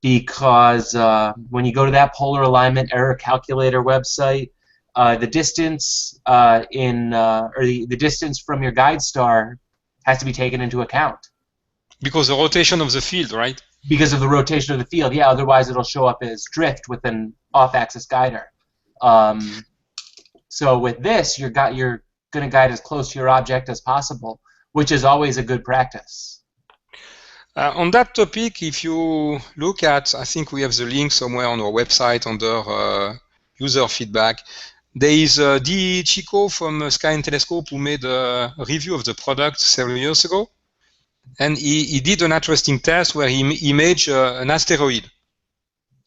because when you go to that polar alignment error calculator website, the distance or the distance from your guide star has to be taken into account.
Because the rotation of the field, right?
Because of the rotation of the field, yeah. Otherwise, it'll show up as drift with an off-axis guider. So with this, you're going to guide as close to your object as possible, which is always a good practice.
On that topic, if you look at, I think we have the link somewhere on our website under user feedback. There is D. Chico from Sky and Telescope who made a review of the product several years ago. And he did an interesting test where he imaged an asteroid.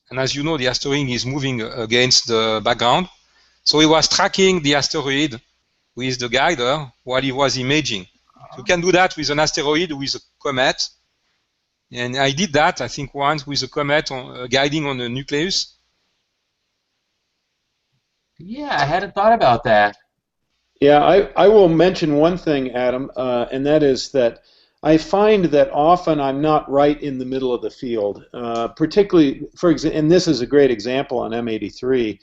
And as you know, the asteroid is moving against the background. So he was tracking the asteroid with the guider while he was imaging. So you can do that with an asteroid, with a comet. And I did that, I think, once with a comet guiding on the nucleus.
Yeah, I hadn't thought about that.
Yeah, I will mention one thing, Adam, and that is that I find that often I'm not right in the middle of the field. Particularly, for example, and this is a great example on M83.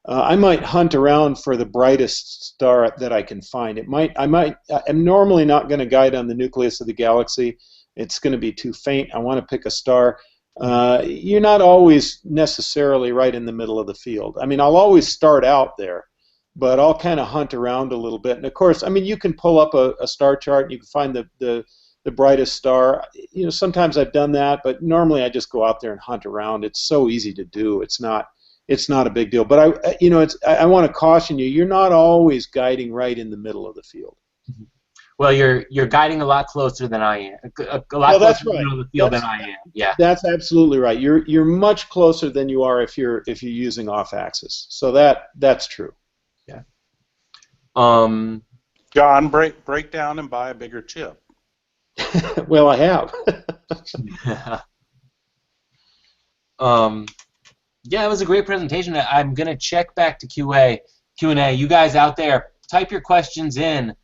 I might hunt around for the brightest star that I can find. I'm normally not going to guide on the nucleus of the galaxy. It's going to be too faint. I want to pick a star. You're not always necessarily right in the middle of the field. I mean, I'll always start out there, but I'll kind of hunt around a little bit. And of course, I mean, you can pull up a star chart and you can find the brightest star. You know, sometimes I've done that, but normally I just go out there and hunt around. It's so easy to do. It's not a big deal. But I want to caution you. You're not always guiding right in the middle of the field.
Well, you're guiding a lot closer than I am. A lot closer to the middle of the field than I am. Yeah.
That's absolutely right. You're much closer than you are if you're using off-axis. So that's true.
Yeah.
John, break down and buy a bigger chip.
Well, I have.
Yeah, it was a great presentation. I'm gonna check back to Q&A. You guys out there, type your questions in.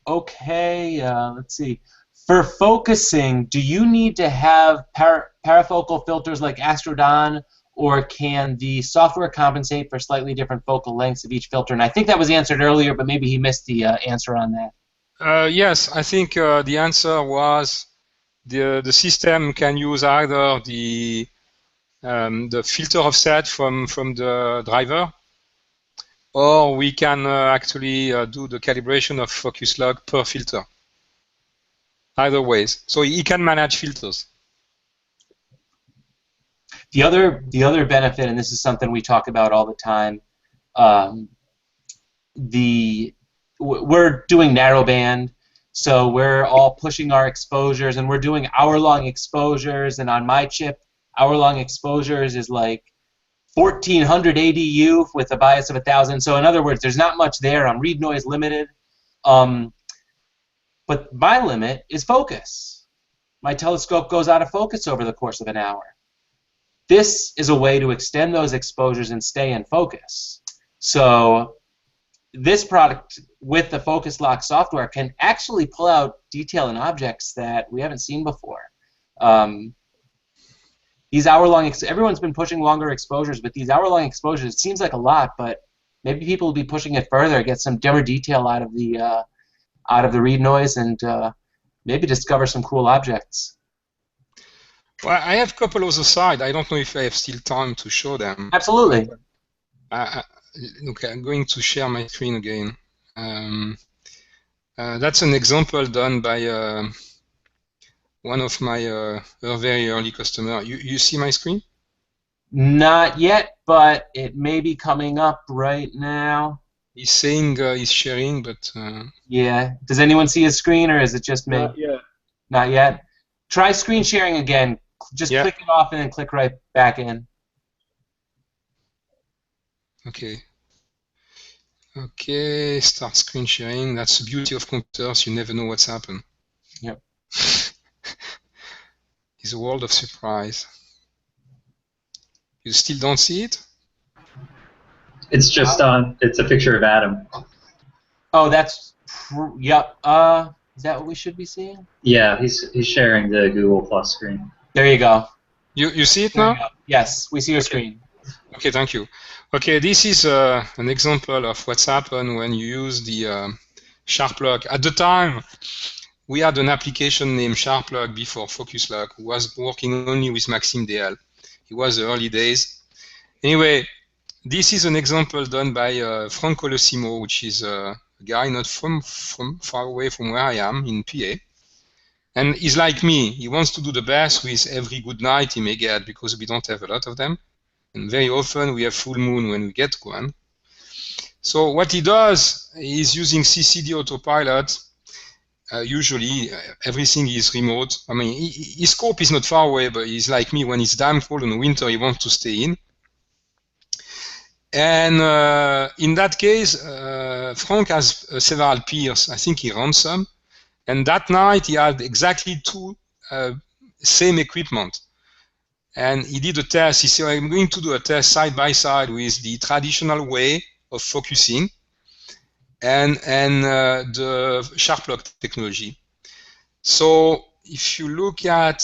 Okay, let's see. For focusing, do you need to have parafocal filters like Astrodon, or can the software compensate for slightly different focal lengths of each filter? And I think that was answered earlier, but maybe he missed the answer on that.
Yes, I think the answer was the system can use either the filter offset from the driver, or we can actually do the calibration of focus log per filter. Either ways, so he can manage filters.
The other benefit, and this is something we talk about all the time, we're doing narrowband, so we're all pushing our exposures, and we're doing hour-long exposures, and on my chip, hour-long exposures is like 1400 ADU with a bias of 1000. So in other words, there's not much there. I'm read noise limited. But my limit is focus. My telescope goes out of focus over the course of an hour. This is a way to extend those exposures and stay in focus. So this product with the Focus Lock software can actually pull out detail in objects that we haven't seen before. These hour-long, everyone's been pushing longer exposures, but these hour-long exposures, it seems like a lot, but maybe people will be pushing it further, get some dimmer detail out of the read noise, and maybe discover some cool objects.
Well, I have a couple of the side. I don't know if I have still time to show them.
Absolutely.
Okay, I'm going to share my screen again. That's an example done by one of my very early customer. You see my screen?
Not yet, but it may be coming up right now.
He's saying he's sharing, but...
Yeah. Does anyone see his screen, or is it just me?
Not yet.
Not yet. Try screen sharing again. Just click it off and then click right back in.
Okay. Okay, start screen sharing. That's the beauty of computers. You never know what's happened.
Yep.
It's a world of surprise. You still don't see it?
It's just on. It's a picture of Adam.
Oh, that's yep. Is that what we should be seeing?
Yeah, he's sharing the Google Plus screen.
There you go.
You see it
There you
now?
go. Yes, we see your screen.
Okay, thank you. Okay, this is an example of what's happened when you use the sharp lock. At the time, we had an application named Sharp Lock before Focus Lock, who was working only with Maxim DL. It was the early days. Anyway, this is an example done by Frank Colosimo, which is a guy not from far away from where I am in PA. And he's like me. He wants to do the best with every good night he may get, because we don't have a lot of them. And very often we have full moon when we get one. So what he does is using CCD autopilot. Usually everything is remote. I mean, his scope is not far away, but he's like me. When it's damn cold in the winter, he wants to stay in. And in that case, Frank has several peers. I think he runs some. And that night he had exactly two same equipment. And he did a test. He said, I'm going to do a test side by side with the traditional way of focusing and the sharp lock technology. So if you look at,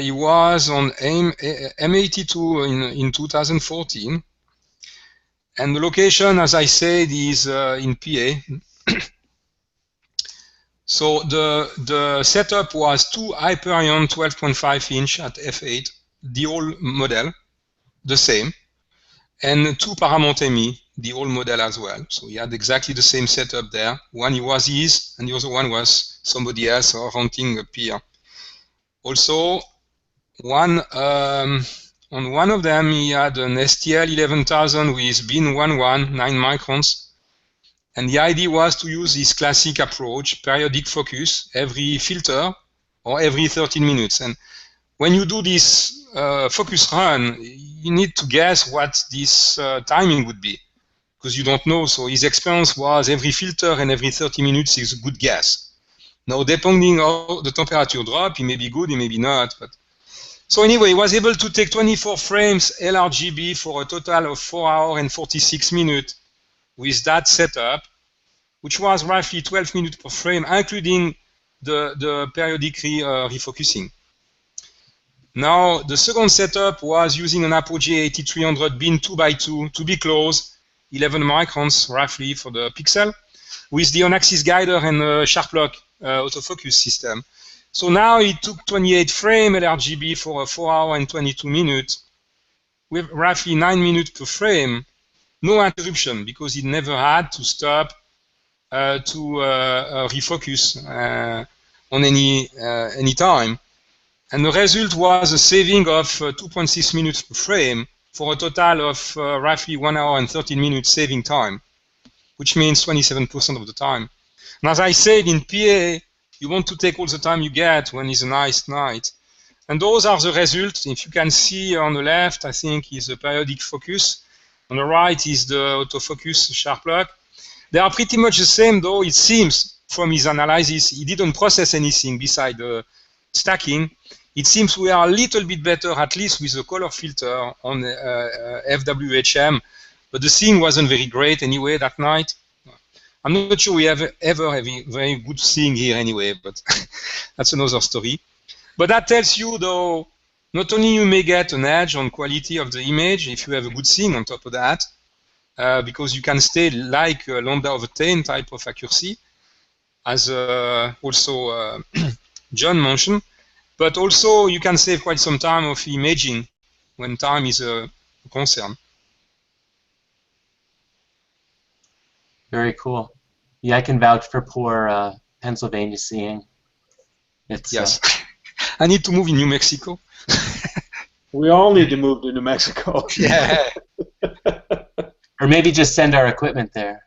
he was on M82 in 2014. And the location, as I said, is in PA. So the setup was two Hyperion 12.5 inch at f8, the old model, the same, and two Paramount ME, the old model as well. So he had exactly the same setup there. One was his, and the other one was somebody else or renting a peer. Also, on one of them, he had an STL 11000 with bin 11, 9 microns. And the idea was to use this classic approach, periodic focus, every filter or every 13 minutes. And when you do this focus run, you need to guess what this timing would be, because you don't know. So his experience was every filter and every 30 minutes is a good guess. Now, depending on the temperature drop, it may be good, it may be not. But so anyway, he was able to take 24 frames LRGB for a total of 4 hours and 46 minutes with that setup, which was roughly 12 minutes per frame, including the periodic refocusing. Now, the second setup was using an Apogee 8300 bin 2x2 to be close, 11 microns roughly for the pixel, with the on-axis guider and the sharp lock autofocus system. So now it took 28 frame LRGB for 4 hours and 22 minutes, with roughly 9 minutes per frame, no interruption, because it never had to stop to refocus on any time. And the result was a saving of 2.6 minutes per frame for a total of roughly 1 hour and 13 minutes saving time, which means 27% of the time. And as I said, in PA, you want to take all the time you get when it's a nice night. And those are the results. If you can see on the left, I think is the periodic focus. On the right is the autofocus sharp lock. They are pretty much the same, though it seems from his analysis he didn't process anything beside the stacking. It seems we are a little bit better, at least with the color filter on FWHM, but the seeing wasn't very great anyway that night. I'm not sure we ever have a very good seeing here anyway, but that's another story. But that tells you, though, not only you may get an edge on quality of the image if you have a good seeing on top of that, because you can stay like lambda over 10 type of accuracy, as also John mentioned, but also you can save quite some time of imaging when time is a concern.
Very cool. Yeah, I can vouch for poor Pennsylvania seeing. It's,
yes. I need to move in New Mexico.
We all need to move to New Mexico.
Yeah.
Or maybe just send our equipment there.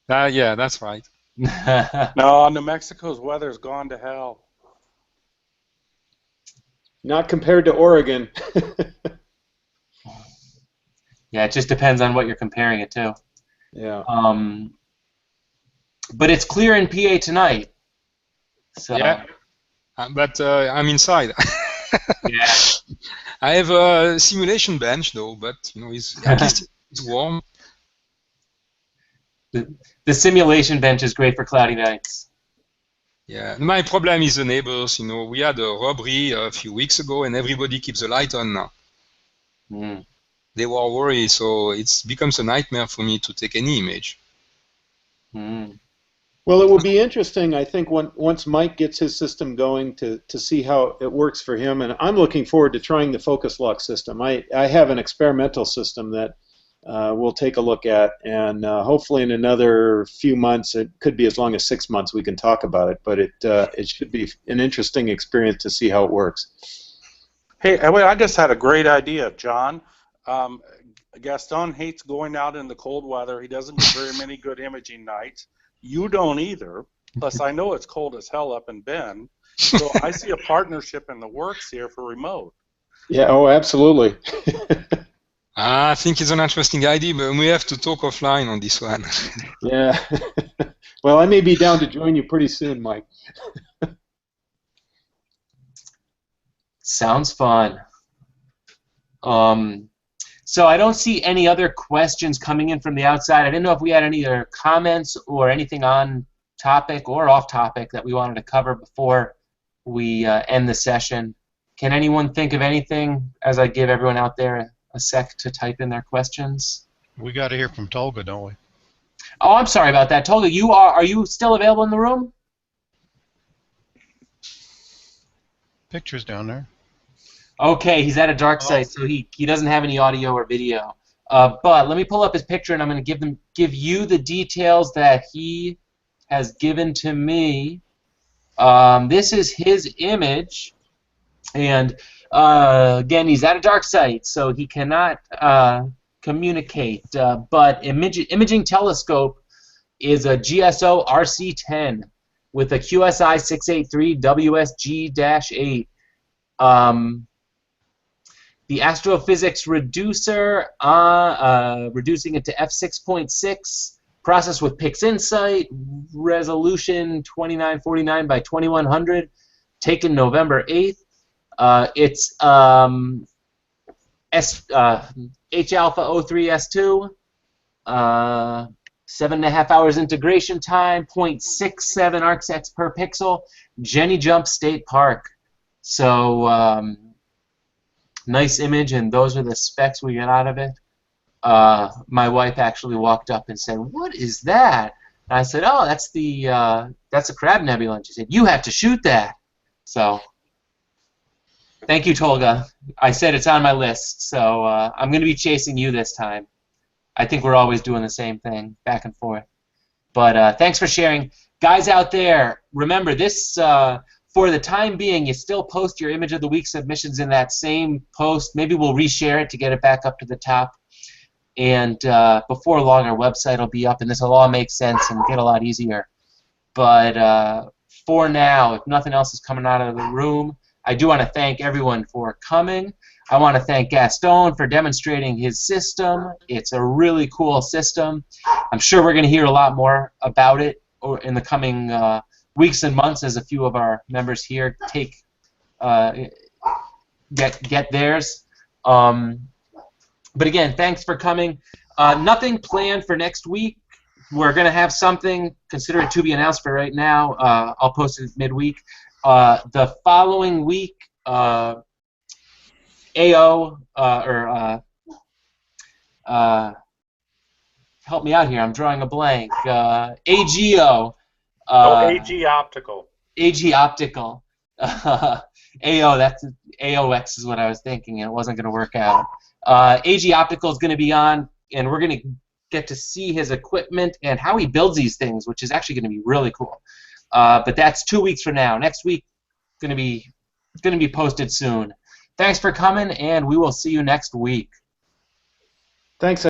Yeah, that's right.
No, New Mexico's weather's gone to hell.
Not compared to Oregon.
Yeah, it just depends on what you're comparing it to.
Yeah.
But it's clear in PA tonight. So.
Yeah. But I'm inside.
Yeah.
I have a simulation bench though, but you know, at least it's warm.
The simulation bench is great for cloudy nights.
Yeah, my problem is the neighbors. You know, we had a robbery a few weeks ago, and everybody keeps the light on now.
Mm.
They were worried, so it becomes a nightmare for me to take any image.
Mm.
Well, it will be interesting, I think, once Mike gets his system going to see how it works for him. And I'm looking forward to trying the focus lock system. I have an experimental system that we'll take a look at, and hopefully in another few months, it could be as long as 6 months, we can talk about it. But it should be an interesting experience to see how it works.
Hey, I just had a great idea, John. Gaston hates going out in the cold weather. He doesn't get very many good imaging nights. You don't either. Plus, I know it's cold as hell up in Bend. So I see a partnership in the works here for remote.
Yeah, oh, absolutely.
I think it's an interesting idea, but we have to talk offline on this one.
Yeah. Well, I may be down to join you pretty soon, Mike.
Sounds fun. So I don't see any other questions coming in from the outside. I didn't know if we had any other comments or anything on topic or off topic that we wanted to cover before we end the session. Can anyone think of anything as I give everyone out there a sec to type in their questions?
We got to hear from Tolga, don't we?
Oh, I'm sorry about that. Tolga, are you still available in the room?
Pictures down there.
Okay, he's at a dark site, so he doesn't have any audio or video. But let me pull up his picture, and I'm going to give you the details that he has given to me. This is his image, and again, he's at a dark site, so he cannot communicate. But imaging telescope is a GSO RC10 with a QSI 683 WSG-8. The astrophysics reducer, reducing it to f6.6, processed with PixInsight, resolution 2949 by 2100, taken November 8th. It's H-alpha 03S2, 7.5 hours integration time, 0.67 arcsecs per pixel, Jenny Jump State Park. So, nice image, and those are the specs we got out of it. My wife actually walked up and said, "What is that?" And I said, "Oh, that's a Crab Nebula." And she said, "You have to shoot that." So, thank you, Tolga. I said it's on my list, so I'm going to be chasing you this time. I think we're always doing the same thing, back and forth. But thanks for sharing. Guys out there, remember this, for the time being, you still post your Image of the Week submissions in that same post. Maybe we'll reshare it to get it back up to the top. And before long, our website will be up, and this will all make sense and get a lot easier. But for now, if nothing else is coming out of the room, I do want to thank everyone for coming. I want to thank Gaston for demonstrating his system. It's a really cool system. I'm sure we're going to hear a lot more about it in the coming weeks and months as a few of our members here get theirs. But again, thanks for coming. Nothing planned for next week. We're going to have something. Consider it to be announced for right now. I'll post it midweek. The following week, AO help me out here. I'm drawing a blank. AGO.
AG Optical.
AG Optical. AO. That's AOX is what I was thinking, and it wasn't going to work out. AG Optical is going to be on, and we're going to get to see his equipment and how he builds these things, which is actually going to be really cool. But that's 2 weeks from now. Next week, it's going to be posted soon. Thanks for coming, and we will see you next week.
Thanks.